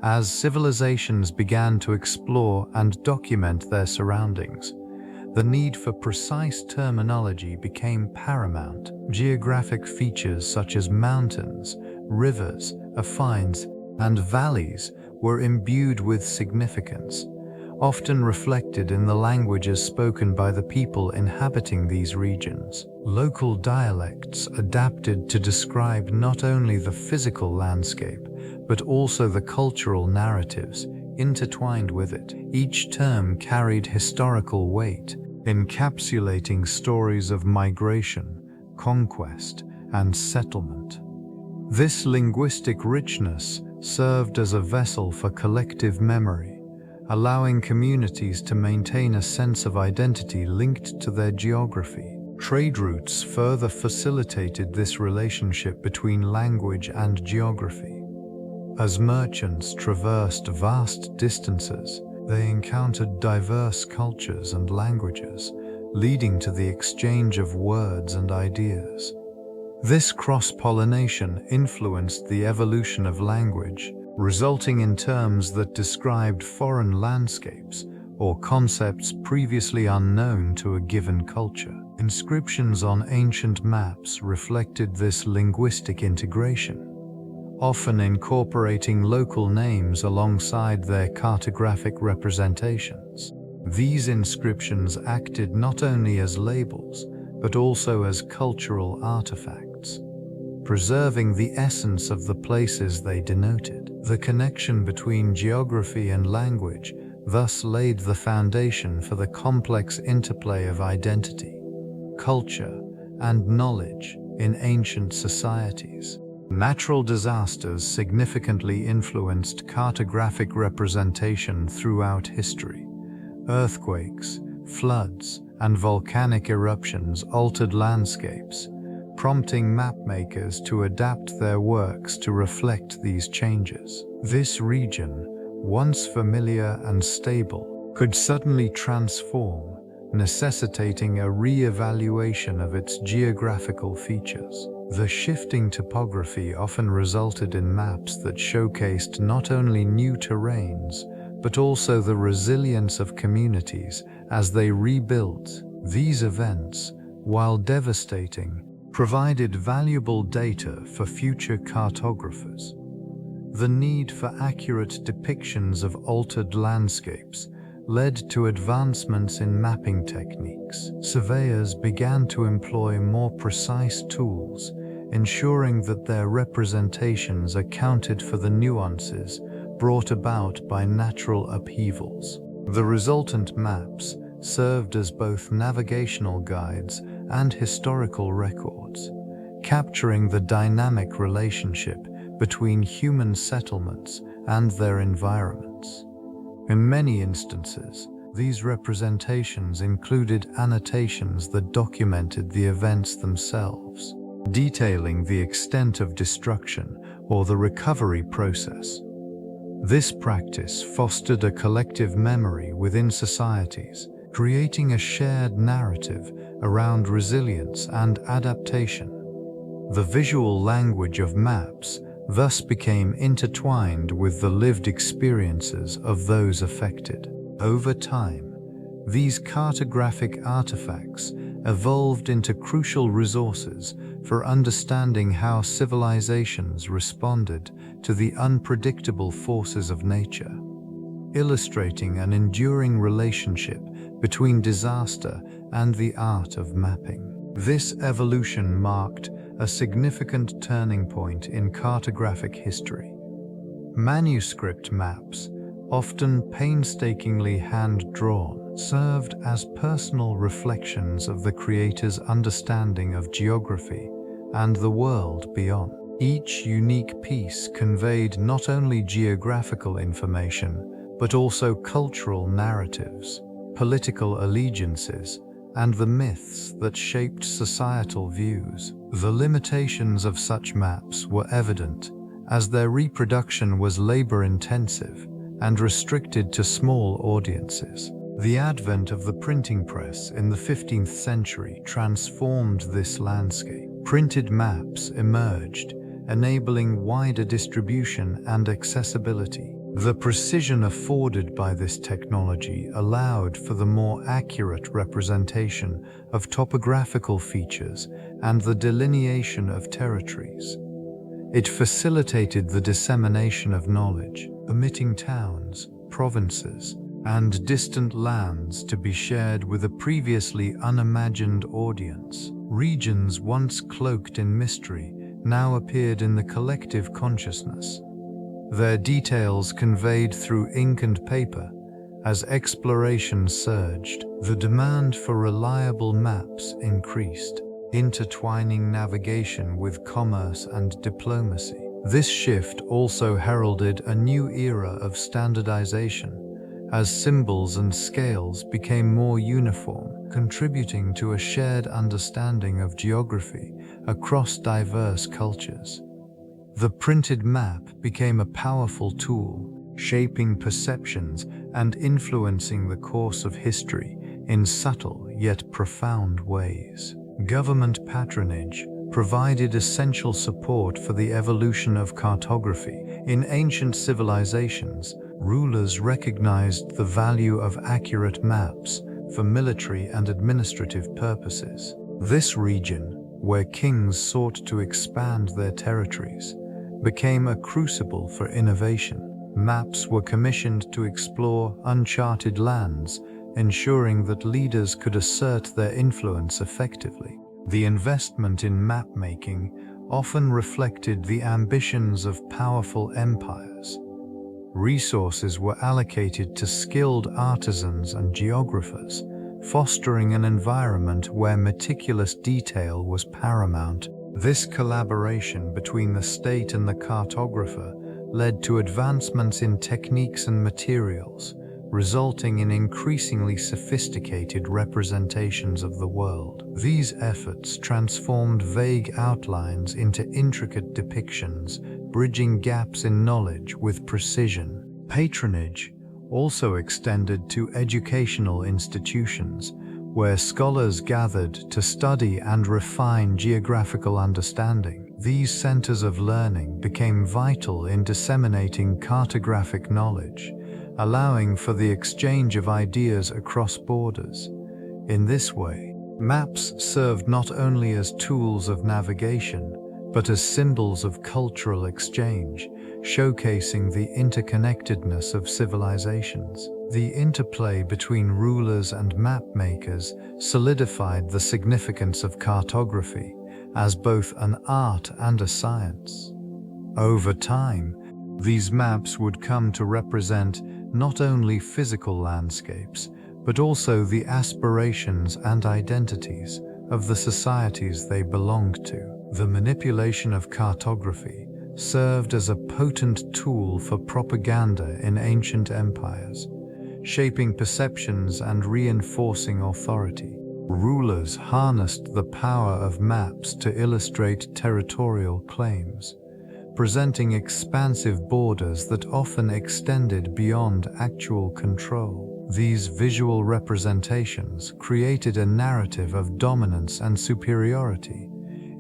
As civilizations began to explore and document their surroundings, the need for precise terminology became paramount. Geographic features such as mountains, rivers, affines, and valleys were imbued with significance, often reflected in the languages spoken by the people inhabiting these regions. Local dialects adapted to describe not only the physical landscape, but also the cultural narratives intertwined with it. Each term carried historical weight, encapsulating stories of migration, conquest, and settlement. This linguistic richness served as a vessel for collective memory, allowing communities to maintain a sense of identity linked to their geography. Trade routes further facilitated this relationship between language and geography. As merchants traversed vast distances, they encountered diverse cultures and languages, leading to the exchange of words and ideas. This cross-pollination influenced the evolution of language, resulting in terms that described foreign landscapes or concepts previously unknown to a given culture. Inscriptions on ancient maps reflected this linguistic integration, often incorporating local names alongside their cartographic representations. These inscriptions acted not only as labels, but also as cultural artifacts, preserving the essence of the places they denoted. The connection between geography and language thus laid the foundation for the complex interplay of identity, culture, and knowledge in ancient societies. Natural disasters significantly influenced cartographic representation throughout history. Earthquakes, floods, and volcanic eruptions altered landscapes, prompting mapmakers to adapt their works to reflect these changes. This region, once familiar and stable, could suddenly transform, necessitating a re-evaluation of its geographical features. The shifting topography often resulted in maps that showcased not only new terrains, but also the resilience of communities as they rebuilt. These events, while devastating, provided valuable data for future cartographers. The need for accurate depictions of altered landscapes led to advancements in mapping techniques. Surveyors began to employ more precise tools, ensuring that their representations accounted for the nuances brought about by natural upheavals. The resultant maps served as both navigational guides and historical records, capturing the dynamic relationship between human settlements and their environments. In many instances, these representations included annotations that documented the events themselves, detailing the extent of destruction or the recovery process. This practice fostered a collective memory within societies, creating a shared narrative around resilience and adaptation. The visual language of maps thus became intertwined with the lived experiences of those affected. Over time, these cartographic artifacts evolved into crucial resources for understanding how civilizations responded to the unpredictable forces of nature, illustrating an enduring relationship between disaster and the art of mapping. This evolution marked a significant turning point in cartographic history. Manuscript maps, often painstakingly hand-drawn, served as personal reflections of the creator's understanding of geography and the world beyond. Each unique piece conveyed not only geographical information, but also cultural narratives, political allegiances, and the myths that shaped societal views. The limitations of such maps were evident, as their reproduction was labor-intensive and restricted to small audiences. The advent of the printing press in the 15th century transformed this landscape. Printed maps emerged, enabling wider distribution and accessibility. The precision afforded by this technology allowed for the more accurate representation of topographical features and the delineation of territories. It facilitated the dissemination of knowledge, permitting towns, provinces, and distant lands to be shared with a previously unimagined audience. Regions once cloaked in mystery now appeared in the collective consciousness, their details conveyed through ink and paper. As exploration surged, the demand for reliable maps increased, intertwining navigation with commerce and diplomacy. This shift also heralded a new era of standardization, as symbols and scales became more uniform, contributing to a shared understanding of geography across diverse cultures. The printed map became a powerful tool, shaping perceptions and influencing the course of history in subtle yet profound ways. Government patronage provided essential support for the evolution of cartography. In ancient civilizations, rulers recognized the value of accurate maps for military and administrative purposes. This region, where kings sought to expand their territories, became a crucible for innovation. Maps were commissioned to explore uncharted lands, ensuring that leaders could assert their influence effectively. The investment in map-making often reflected the ambitions of powerful empires. Resources were allocated to skilled artisans and geographers, fostering an environment where meticulous detail was paramount. This collaboration between the state and the cartographer led to advancements in techniques and materials, resulting in increasingly sophisticated representations of the world. These efforts transformed vague outlines into intricate depictions, bridging gaps in knowledge with precision. Patronage also extended to educational institutions, where scholars gathered to study and refine geographical understanding. These centers of learning became vital in disseminating cartographic knowledge, allowing for the exchange of ideas across borders. In this way, maps served not only as tools of navigation, but as symbols of cultural exchange, showcasing the interconnectedness of civilizations. The interplay between rulers and map-makers solidified the significance of cartography as both an art and a science. Over time, these maps would come to represent not only physical landscapes, but also the aspirations and identities of the societies they belonged to. The manipulation of cartography served as a potent tool for propaganda in ancient empires, shaping perceptions and reinforcing authority. Rulers harnessed the power of maps to illustrate territorial claims, presenting expansive borders that often extended beyond actual control. These visual representations created a narrative of dominance and superiority,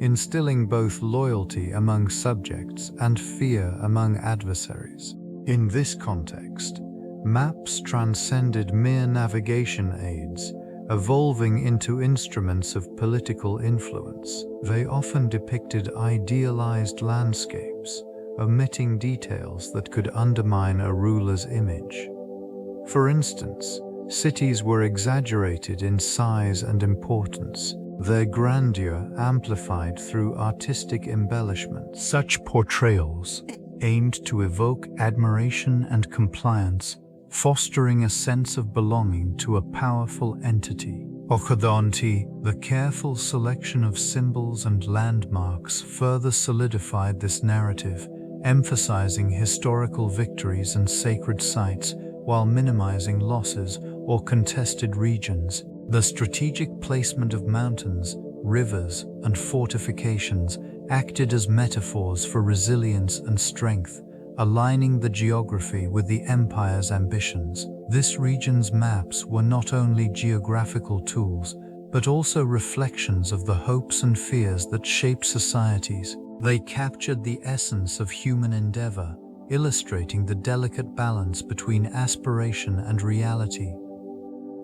instilling both loyalty among subjects and fear among adversaries. In this context, maps transcended mere navigation aids, evolving into instruments of political influence. They often depicted idealized landscapes, omitting details that could undermine a ruler's image. For instance, cities were exaggerated in size and importance, their grandeur amplified through artistic embellishment. Such portrayals aimed to evoke admiration and compliance, fostering a sense of belonging to a powerful entity. Orthodonty, the careful selection of symbols and landmarks, further solidified this narrative, emphasizing historical victories and sacred sites while minimizing losses or contested regions. The strategic placement of mountains, rivers, and fortifications acted as metaphors for resilience and strength, aligning the geography with the empire's ambitions. This region's maps were not only geographical tools, but also reflections of the hopes and fears that shaped societies. They captured the essence of human endeavor, illustrating the delicate balance between aspiration and reality.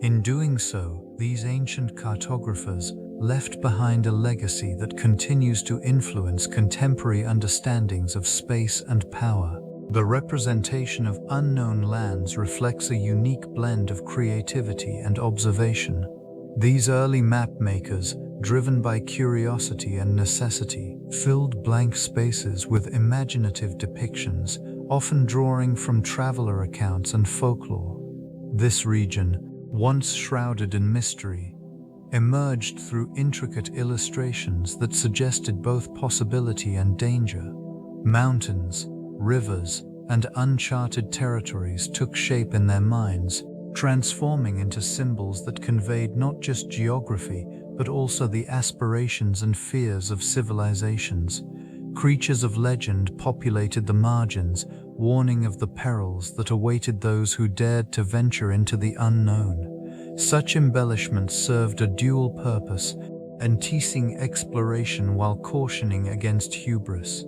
In doing so, these ancient cartographers left behind a legacy that continues to influence contemporary understandings of space and power. The representation of unknown lands reflects a unique blend of creativity and observation. These early map makers, driven by curiosity and necessity, filled blank spaces with imaginative depictions, often drawing from traveler accounts and folklore. This region, once shrouded in mystery, emerged through intricate illustrations that suggested both possibility and danger. Mountains, rivers, and uncharted territories took shape in their minds, transforming into symbols that conveyed not just geography, but also the aspirations and fears of civilizations. Creatures of legend populated the margins, warning of the perils that awaited those who dared to venture into the unknown. Such embellishments served a dual purpose, enticing exploration while cautioning against hubris.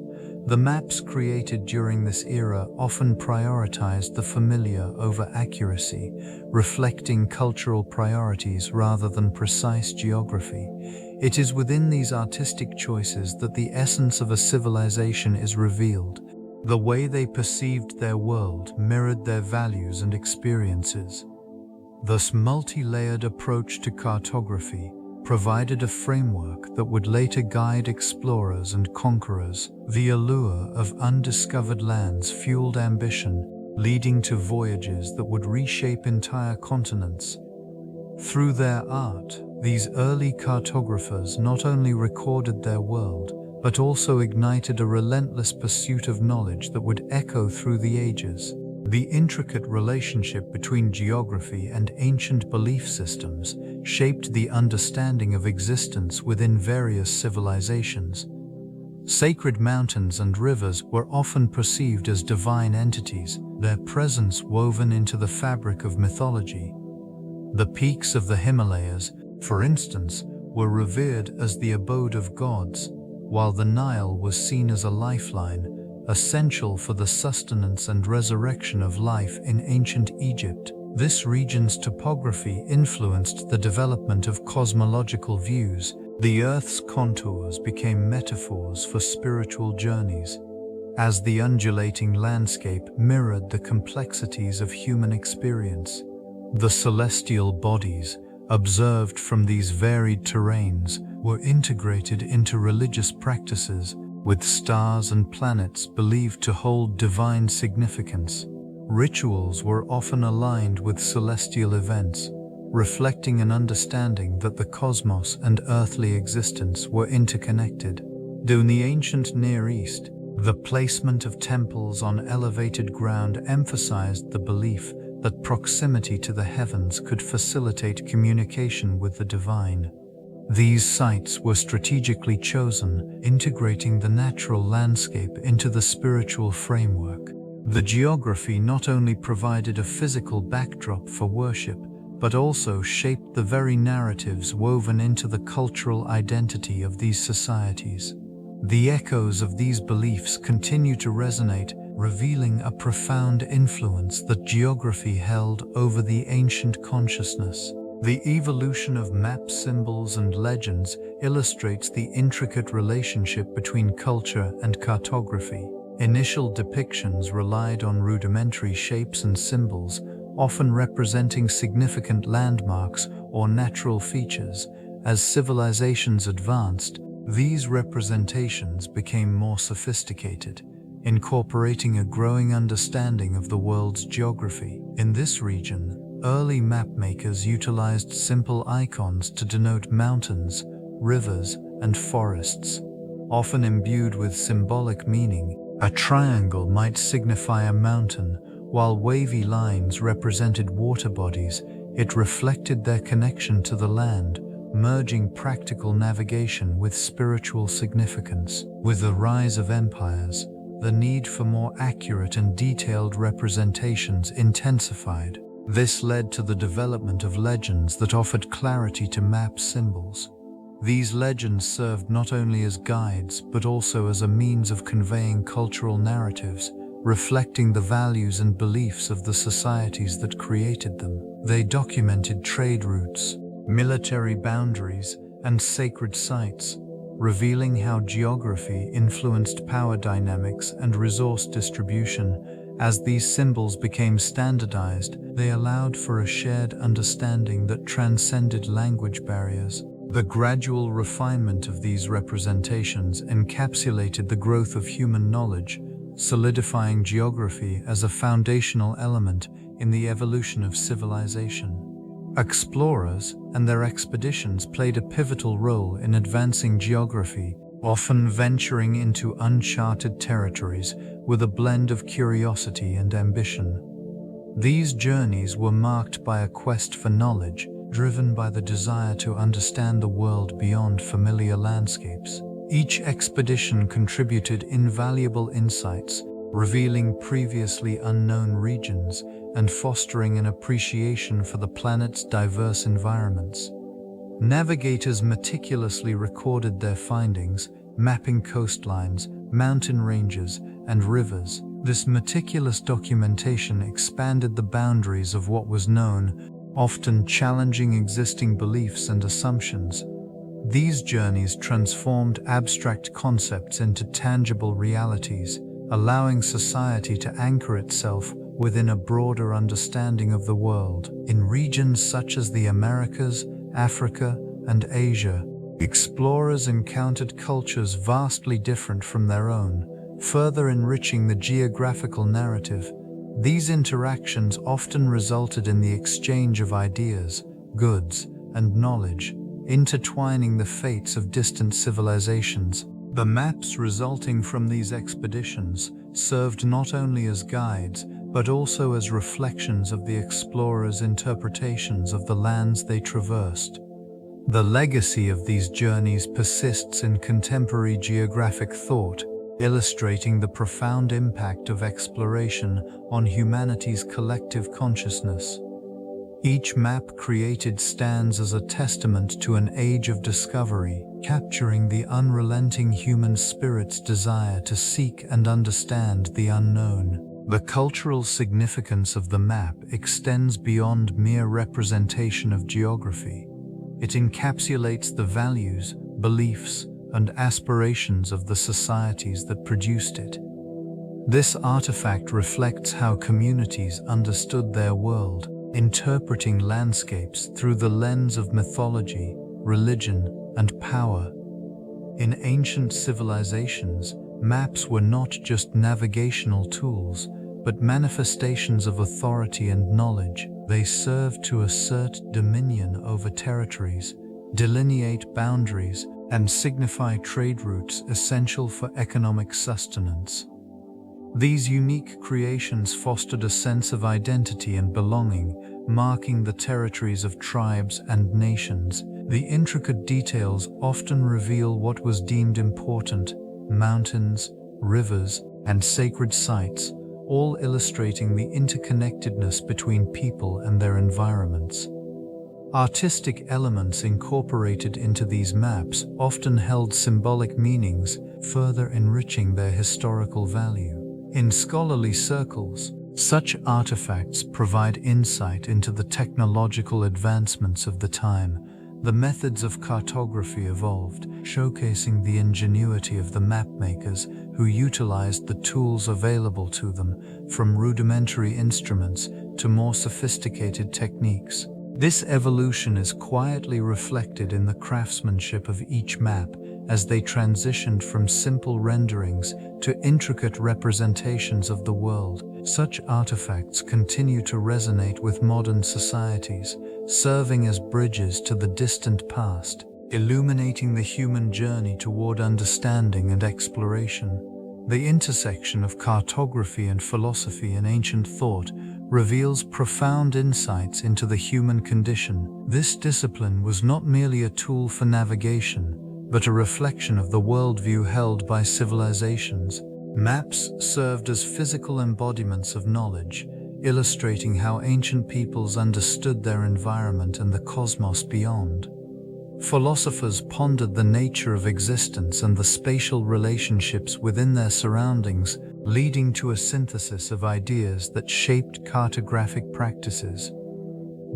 The maps created during this era often prioritized the familiar over accuracy, reflecting cultural priorities rather than precise geography. It is within these artistic choices that the essence of a civilization is revealed. The way they perceived their world mirrored their values and experiences. This multi-layered approach to cartography provided a framework that would later guide explorers and conquerors. The allure of undiscovered lands fueled ambition, leading to voyages that would reshape entire continents. Through their art, these early cartographers not only recorded their world, but also ignited a relentless pursuit of knowledge that would echo through the ages. The intricate relationship between geography and ancient belief systems shaped the understanding of existence within various civilizations. Sacred mountains and rivers were often perceived as divine entities, their presence woven into the fabric of mythology. The peaks of the Himalayas, for instance, were revered as the abode of gods, while the Nile was seen as a lifeline, essential for the sustenance and resurrection of life in ancient Egypt. This region's topography influenced the development of cosmological views. The Earth's contours became metaphors for spiritual journeys, as the undulating landscape mirrored the complexities of human experience. The celestial bodies, observed from these varied terrains, were integrated into religious practices, with stars and planets believed to hold divine significance. Rituals were often aligned with celestial events, reflecting an understanding that the cosmos and earthly existence were interconnected. In the ancient Near East, the placement of temples on elevated ground emphasized the belief that proximity to the heavens could facilitate communication with the divine. These sites were strategically chosen, integrating the natural landscape into the spiritual framework. The geography not only provided a physical backdrop for worship, but also shaped the very narratives woven into the cultural identity of these societies. The echoes of these beliefs continue to resonate, revealing a profound influence that geography held over the ancient consciousness. The evolution of map symbols and legends illustrates the intricate relationship between culture and cartography. Initial depictions relied on rudimentary shapes and symbols, often representing significant landmarks or natural features. As civilizations advanced, these representations became more sophisticated, incorporating a growing understanding of the world's geography. In this region, early mapmakers utilized simple icons to denote mountains, rivers, and forests, often imbued with symbolic meaning. A triangle might signify a mountain, while wavy lines represented water bodies. It reflected their connection to the land, merging practical navigation with spiritual significance. With the rise of empires, the need for more accurate and detailed representations intensified. This led to the development of legends that offered clarity to map symbols. These legends served not only as guides, but also as a means of conveying cultural narratives, reflecting the values and beliefs of the societies that created them. They documented trade routes, military boundaries, and sacred sites, revealing how geography influenced power dynamics and resource distribution. As these symbols became standardized, they allowed for a shared understanding that transcended language barriers. The gradual refinement of these representations encapsulated the growth of human knowledge, solidifying geography as a foundational element in the evolution of civilization. Explorers and their expeditions played a pivotal role in advancing geography, often venturing into uncharted territories with a blend of curiosity and ambition. These journeys were marked by a quest for knowledge, driven by the desire to understand the world beyond familiar landscapes. Each expedition contributed invaluable insights, revealing previously unknown regions and fostering an appreciation for the planet's diverse environments. Navigators meticulously recorded their findings, mapping coastlines, mountain ranges, and rivers. This meticulous documentation expanded the boundaries of what was known, often challenging existing beliefs and assumptions. These journeys transformed abstract concepts into tangible realities, allowing society to anchor itself within a broader understanding of the world. In regions such as the Americas, Africa, and Asia, explorers encountered cultures vastly different from their own, further enriching the geographical narrative. These interactions often resulted in the exchange of ideas, goods, and knowledge, intertwining the fates of distant civilizations. The maps resulting from these expeditions served not only as guides, but also as reflections of the explorers' interpretations of the lands they traversed. The legacy of these journeys persists in contemporary geographic thought, illustrating the profound impact of exploration on humanity's collective consciousness. Each map created stands as a testament to an age of discovery, capturing the unrelenting human spirit's desire to seek and understand the unknown. The cultural significance of the map extends beyond mere representation of geography. It encapsulates the values, beliefs, and aspirations of the societies that produced it. This artifact reflects how communities understood their world, interpreting landscapes through the lens of mythology, religion, and power. In ancient civilizations, maps were not just navigational tools, but manifestations of authority and knowledge. They served to assert dominion over territories, delineate boundaries, and signify trade routes essential for economic sustenance. These unique creations fostered a sense of identity and belonging, marking the territories of tribes and nations. The intricate details often reveal what was deemed important: mountains, rivers, and sacred sites, all illustrating the interconnectedness between people and their environments. Artistic elements incorporated into these maps often held symbolic meanings, further enriching their historical value. In scholarly circles, such artifacts provide insight into the technological advancements of the time. The methods of cartography evolved, showcasing the ingenuity of the mapmakers who utilized the tools available to them, from rudimentary instruments to more sophisticated techniques. This evolution is quietly reflected in the craftsmanship of each map as they transitioned from simple renderings to intricate representations of the world. Such artifacts continue to resonate with modern societies, serving as bridges to the distant past, illuminating the human journey toward understanding and exploration. The intersection of cartography and philosophy in ancient thought reveals profound insights into the human condition. This discipline was not merely a tool for navigation, but a reflection of the worldview held by civilizations. Maps served as physical embodiments of knowledge, illustrating how ancient peoples understood their environment and the cosmos beyond. Philosophers pondered the nature of existence and the spatial relationships within their surroundings, leading to a synthesis of ideas that shaped cartographic practices.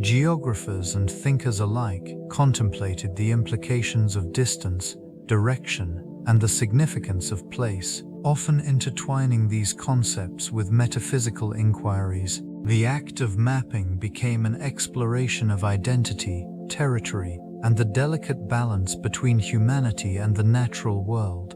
Geographers and thinkers alike contemplated the implications of distance, direction, and the significance of place, often intertwining these concepts with metaphysical inquiries. The act of mapping became an exploration of identity, territory, and the delicate balance between humanity and the natural world.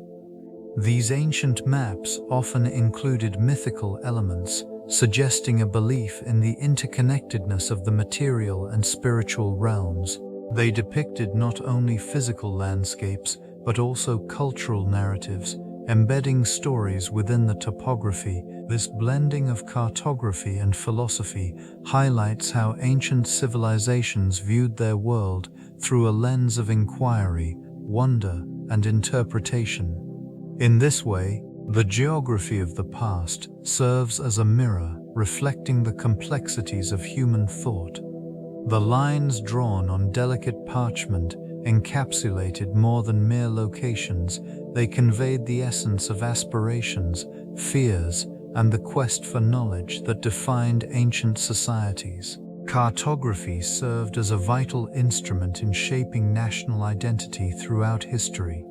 These ancient maps often included mythical elements, suggesting a belief in the interconnectedness of the material and spiritual realms. They depicted not only physical landscapes, but also cultural narratives, embedding stories within the topography, This blending of cartography and philosophy highlights how ancient civilizations viewed their world through a lens of inquiry, wonder, and interpretation. In this way, the geography of the past serves as a mirror reflecting the complexities of human thought. The lines drawn on delicate parchment encapsulated more than mere locations. They conveyed the essence of aspirations, fears, and the quest for knowledge that defined ancient societies. Cartography served as a vital instrument in shaping national identity throughout history.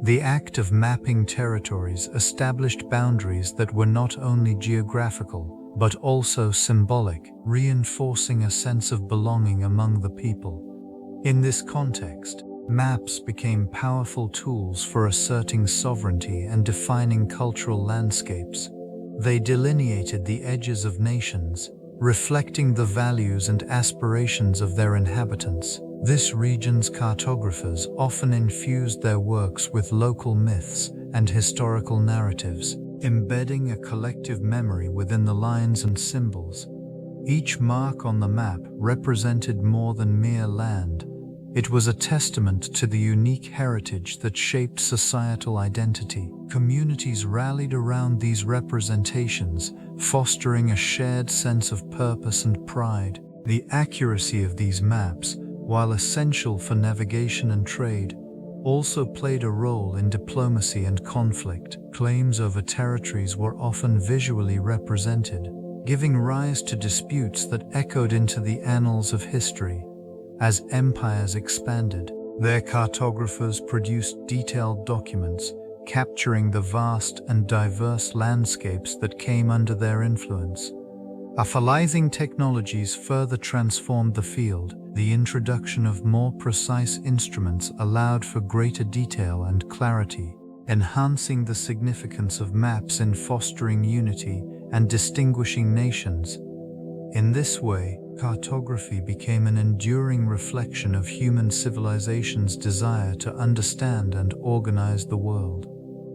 The act of mapping territories established boundaries that were not only geographical, but also symbolic, reinforcing a sense of belonging among the people. In this context, maps became powerful tools for asserting sovereignty and defining cultural landscapes. They delineated the edges of nations, reflecting the values and aspirations of their inhabitants. This region's cartographers often infused their works with local myths and historical narratives, embedding a collective memory within the lines and symbols. Each mark on the map represented more than mere land. It was a testament to the unique heritage that shaped societal identity. Communities rallied around these representations, fostering a shared sense of purpose and pride. The accuracy of these maps, while essential for navigation and trade, also played a role in diplomacy and conflict. Claims over territories were often visually represented, giving rise to disputes that echoed into the annals of history. As empires expanded, their cartographers produced detailed documents, capturing the vast and diverse landscapes that came under their influence. Alphalizing technologies further transformed the field. The introduction of more precise instruments allowed for greater detail and clarity, enhancing the significance of maps in fostering unity and distinguishing nations. In this way, cartography became an enduring reflection of human civilization's desire to understand and organize the world.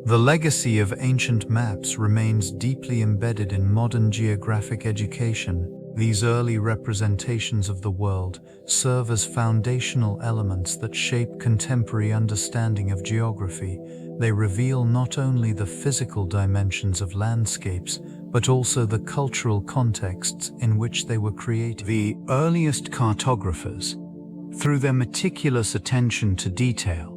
The legacy of ancient maps remains deeply embedded in modern geographic education. These early representations of the world serve as foundational elements that shape contemporary understanding of geography. They reveal not only the physical dimensions of landscapes, but also the cultural contexts in which they were created. The earliest cartographers, through their meticulous attention to detail,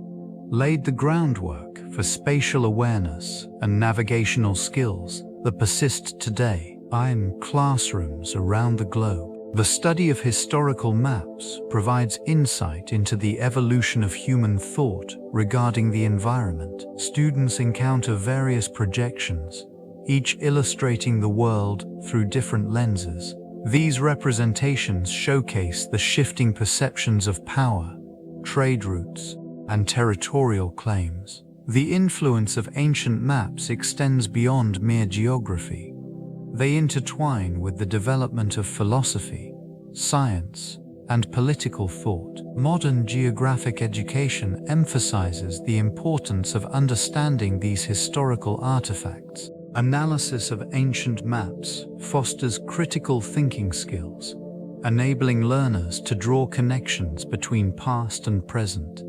laid the groundwork for spatial awareness and navigational skills that persist today in classrooms around the globe. The study of historical maps provides insight into the evolution of human thought regarding the environment. Students encounter various projections, each illustrating the world through different lenses. These representations showcase the shifting perceptions of power, trade routes, and territorial claims. The influence of ancient maps extends beyond mere geography. They intertwine with the development of philosophy, science, and political thought. Modern geographic education emphasizes the importance of understanding these historical artifacts. Analysis of ancient maps fosters critical thinking skills, enabling learners to draw connections between past and present.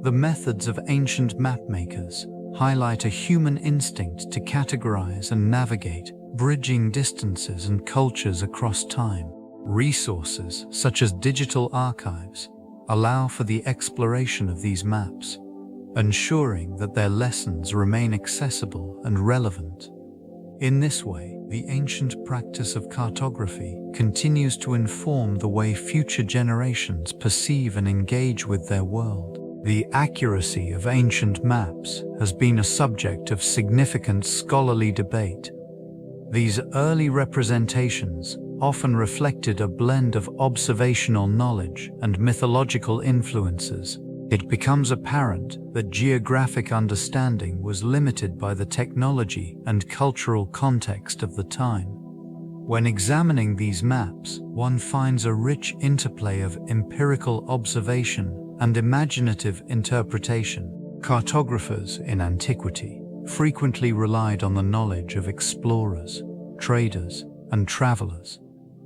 The methods of ancient mapmakers highlight a human instinct to categorize and navigate, bridging distances and cultures across time. Resources, such as digital archives, allow for the exploration of these maps, ensuring that their lessons remain accessible and relevant. In this way, the ancient practice of cartography continues to inform the way future generations perceive and engage with their world. The accuracy of ancient maps has been a subject of significant scholarly debate. These early representations often reflected a blend of observational knowledge and mythological influences. It becomes apparent that geographic understanding was limited by the technology and cultural context of the time. When examining these maps, one finds a rich interplay of empirical observation and imaginative interpretation. Cartographers in antiquity frequently relied on the knowledge of explorers, traders, and travelers.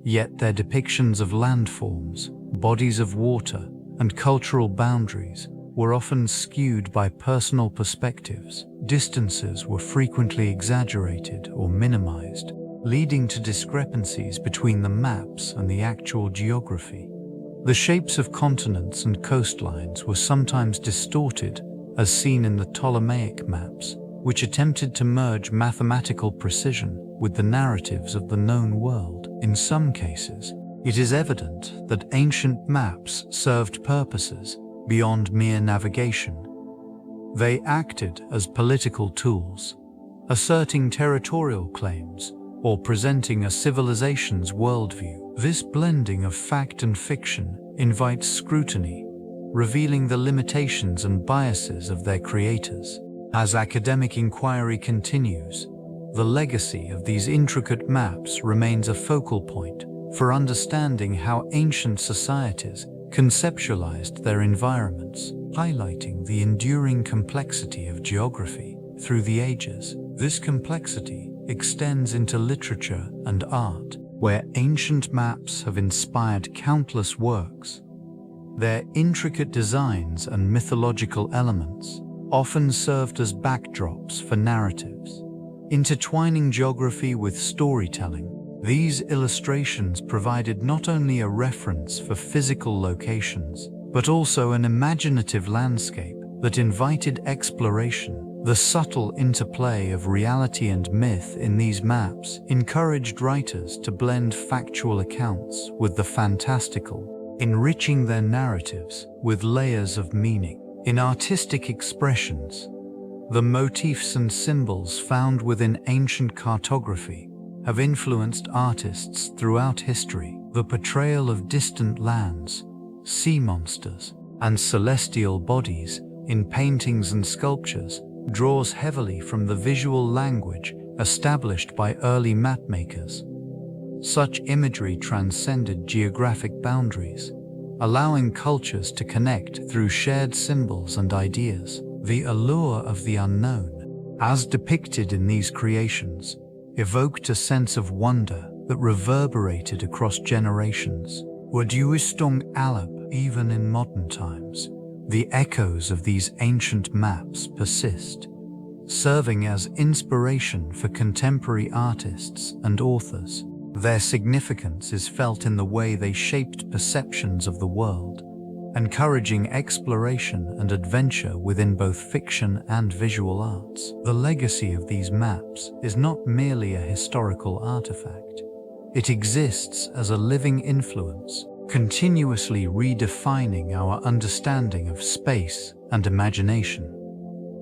Yet their depictions of landforms, bodies of water, and cultural boundaries were often skewed by personal perspectives. Distances were frequently exaggerated or minimized, leading to discrepancies between the maps and the actual geography. The shapes of continents and coastlines were sometimes distorted, as seen in the Ptolemaic maps, which attempted to merge mathematical precision with the narratives of the known world. In some cases, it is evident that ancient maps served purposes beyond mere navigation. They acted as political tools, asserting territorial claims or presenting a civilization's worldview. This blending of fact and fiction invites scrutiny, revealing the limitations and biases of their creators. As academic inquiry continues, the legacy of these intricate maps remains a focal point for understanding how ancient societies conceptualized their environments, highlighting the enduring complexity of geography through the ages. This complexity extends into literature and art, where ancient maps have inspired countless works. Their intricate designs and mythological elements often served as backdrops for narratives. Intertwining geography with storytelling, these illustrations provided not only a reference for physical locations, but also an imaginative landscape that invited exploration. The subtle interplay of reality and myth in these maps encouraged writers to blend factual accounts with the fantastical, enriching their narratives with layers of meaning. In artistic expressions, the motifs and symbols found within ancient cartography have influenced artists throughout history. The portrayal of distant lands, sea monsters, and celestial bodies in paintings and sculptures draws heavily from the visual language established by early mapmakers. Such imagery transcended geographic boundaries, allowing cultures to connect through shared symbols and ideas. The allure of the unknown, as depicted in these creations, evoked a sense of wonder that reverberated across generations. Waduistong Alab, even in modern times, the echoes of these ancient maps persist, serving as inspiration for contemporary artists and authors. Their significance is felt in the way they shaped perceptions of the world, encouraging exploration and adventure within both fiction and visual arts. The legacy of these maps is not merely a historical artifact. It exists as a living influence, continuously redefining our understanding of space and imagination.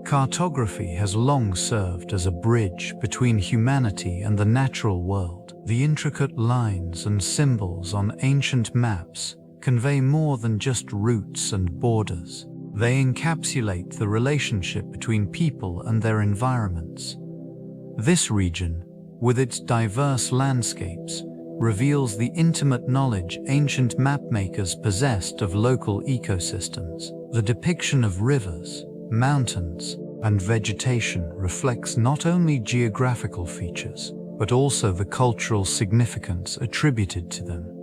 Cartography has long served as a bridge between humanity and the natural world. The intricate lines and symbols on ancient maps convey more than just routes and borders. They encapsulate the relationship between people and their environments. This region, with its diverse landscapes, reveals the intimate knowledge ancient mapmakers possessed of local ecosystems. The depiction of rivers, mountains, and vegetation reflects not only geographical features, but also the cultural significance attributed to them.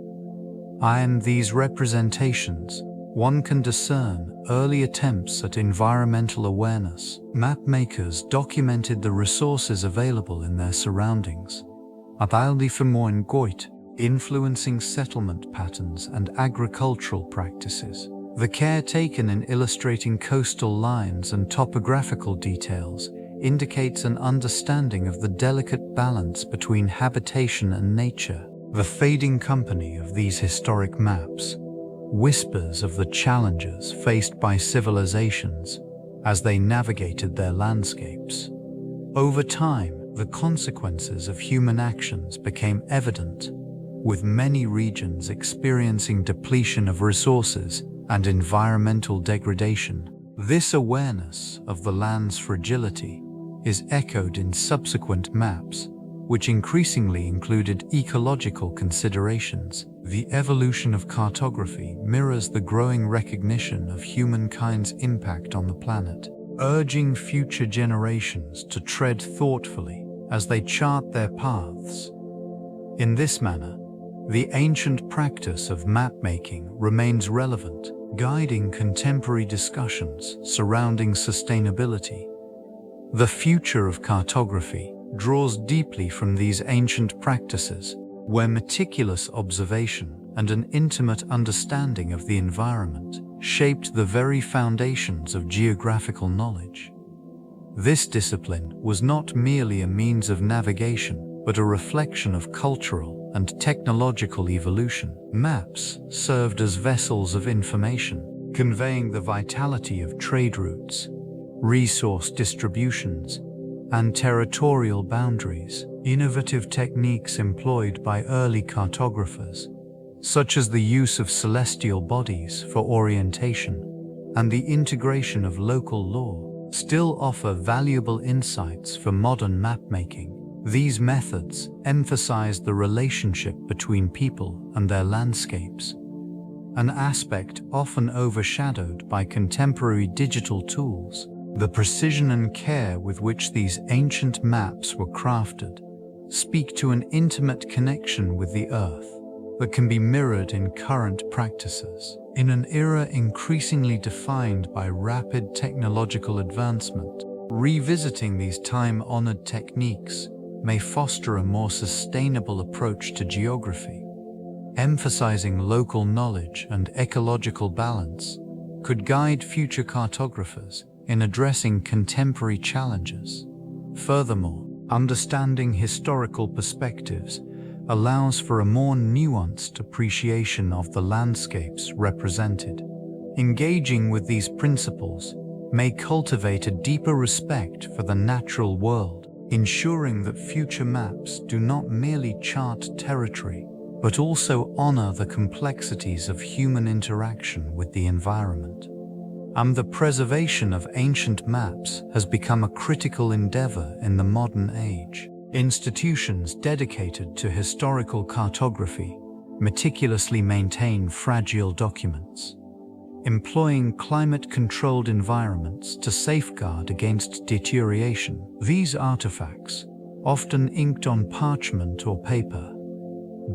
In these representations, one can discern early attempts at environmental awareness. Mapmakers documented the resources available in their surroundings, influencing settlement patterns and agricultural practices. The care taken in illustrating coastal lines and topographical details indicates an understanding of the delicate balance between habitation and nature. The fading company of these historic maps whispers of the challenges faced by civilizations as they navigated their landscapes. Over time, the consequences of human actions became evident, with many regions experiencing depletion of resources and environmental degradation. This awareness of the land's fragility is echoed in subsequent maps, which increasingly included ecological considerations. The evolution of cartography mirrors the growing recognition of humankind's impact on the planet, urging future generations to tread thoughtfully as they chart their paths. In this manner, the ancient practice of mapmaking remains relevant, guiding contemporary discussions surrounding sustainability. The future of cartography draws deeply from these ancient practices, where meticulous observation and an intimate understanding of the environment shaped the very foundations of geographical knowledge. This discipline was not merely a means of navigation, but a reflection of cultural and technological evolution. Maps served as vessels of information, conveying the vitality of trade routes, resource distributions, and territorial boundaries. Innovative techniques employed by early cartographers, such as the use of celestial bodies for orientation and the integration of local law, still offer valuable insights for modern mapmaking. These methods emphasize the relationship between people and their landscapes, an aspect often overshadowed by contemporary digital tools. The precision and care with which these ancient maps were crafted speak to an intimate connection with the earth that can be mirrored in current practices. In an era increasingly defined by rapid technological advancement, revisiting these time-honored techniques may foster a more sustainable approach to geography. Emphasizing local knowledge and ecological balance could guide future cartographers in addressing contemporary challenges. Furthermore, understanding historical perspectives allows for a more nuanced appreciation of the landscapes represented. Engaging with these principles may cultivate a deeper respect for the natural world, ensuring that future maps do not merely chart territory, but also honor the complexities of human interaction with the environment. The preservation of ancient maps has become a critical endeavor in the modern age. Institutions dedicated to historical cartography meticulously maintain fragile documents, employing climate-controlled environments to safeguard against deterioration. These artifacts, often inked on parchment or paper,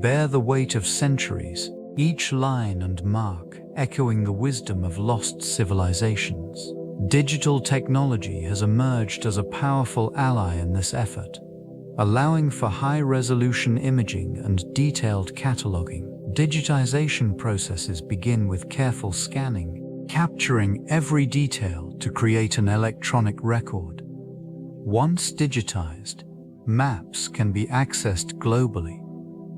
bear the weight of centuries, each line and mark echoing the wisdom of lost civilizations. Digital technology has emerged as a powerful ally in this effort, allowing for high-resolution imaging and detailed cataloging. Digitization processes begin with careful scanning, capturing every detail to create an electronic record. Once digitized, maps can be accessed globally,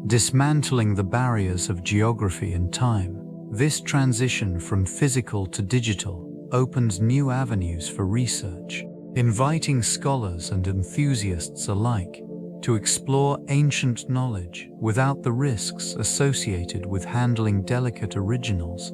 dismantling the barriers of geography and time. This transition from physical to digital opens new avenues for research, inviting scholars and enthusiasts alike to explore ancient knowledge without the risks associated with handling delicate originals.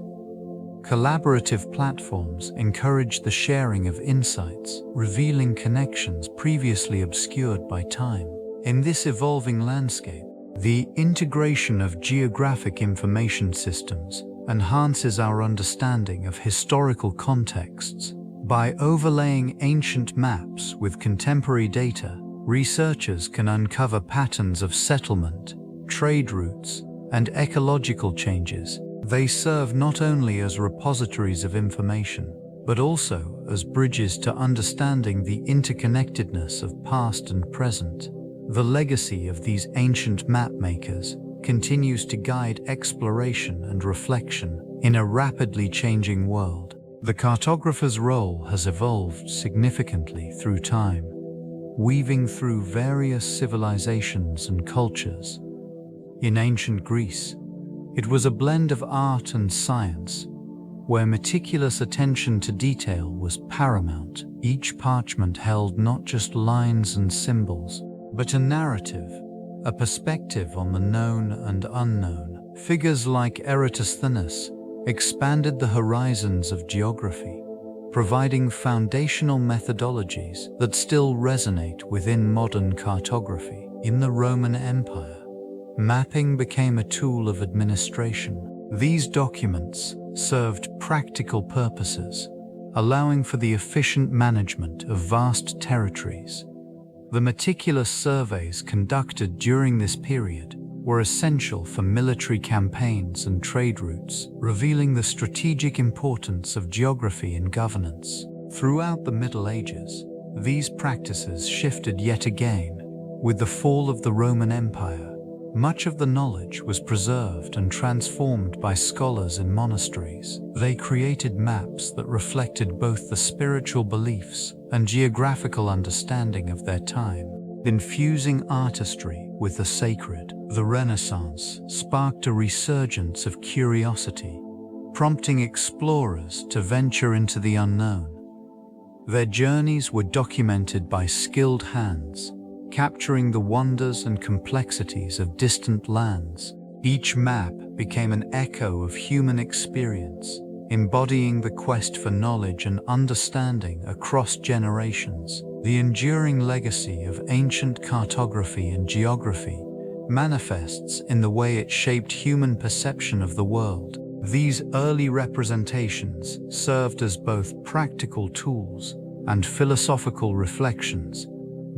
Collaborative platforms encourage the sharing of insights, revealing connections previously obscured by time. In this evolving landscape, the integration of geographic information systems enhances our understanding of historical contexts. By overlaying ancient maps with contemporary data, researchers can uncover patterns of settlement, trade routes, and ecological changes. They serve not only as repositories of information, but also as bridges to understanding the interconnectedness of past and present. The legacy of these ancient mapmakers continues to guide exploration and reflection in a rapidly changing world. The cartographer's role has evolved significantly through time, weaving through various civilizations and cultures. In ancient Greece, it was a blend of art and science, where meticulous attention to detail was paramount. Each parchment held not just lines and symbols, but a narrative, a perspective on the known and unknown. Figures like Eratosthenes expanded the horizons of geography, providing foundational methodologies that still resonate within modern cartography. In the Roman Empire, mapping became a tool of administration. These documents served practical purposes, allowing for the efficient management of vast territories. The meticulous surveys conducted during this period were essential for military campaigns and trade routes, revealing the strategic importance of geography in governance. Throughout the Middle Ages, these practices shifted yet again. With the fall of the Roman Empire, much of the knowledge was preserved and transformed by scholars in monasteries. They created maps that reflected both the spiritual beliefs and geographical understanding of their time. Infusing artistry with the sacred, the Renaissance sparked a resurgence of curiosity, prompting explorers to venture into the unknown. Their journeys were documented by skilled hands, capturing the wonders and complexities of distant lands. Each map became an echo of human experience, embodying the quest for knowledge and understanding across generations. The enduring legacy of ancient cartography and geography manifests in the way it shaped human perception of the world. These early representations served as both practical tools and philosophical reflections,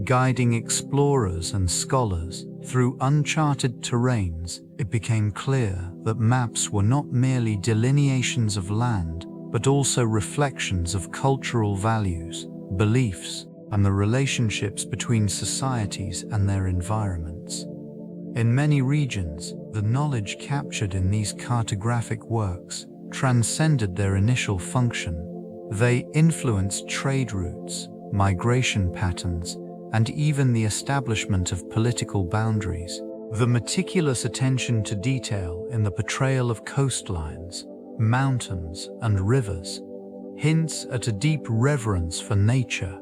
guiding explorers and scholars through uncharted terrains. It became clear that maps were not merely delineations of land, but also reflections of cultural values, beliefs, and the relationships between societies and their environments. In many regions, the knowledge captured in these cartographic works transcended their initial function. They influenced trade routes, migration patterns, and even the establishment of political boundaries. The meticulous attention to detail in the portrayal of coastlines, mountains, and rivers hints at a deep reverence for nature,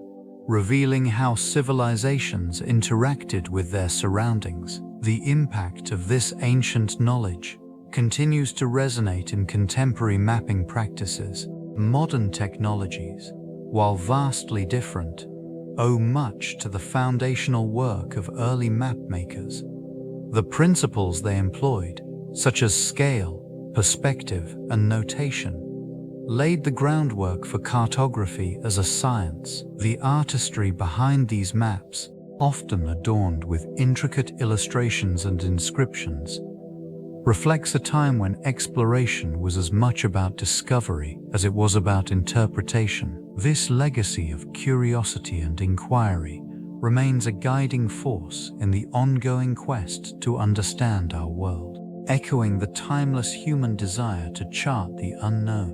revealing how civilizations interacted with their surroundings. The impact of this ancient knowledge continues to resonate in contemporary mapping practices. Modern technologies, while vastly different, owe much to the foundational work of early mapmakers. The principles they employed, such as scale, perspective, and notation, laid the groundwork for cartography as a science. The artistry behind these maps, often adorned with intricate illustrations and inscriptions, reflects a time when exploration was as much about discovery as it was about interpretation. This legacy of curiosity and inquiry remains a guiding force in the ongoing quest to understand our world, echoing the timeless human desire to chart the unknown.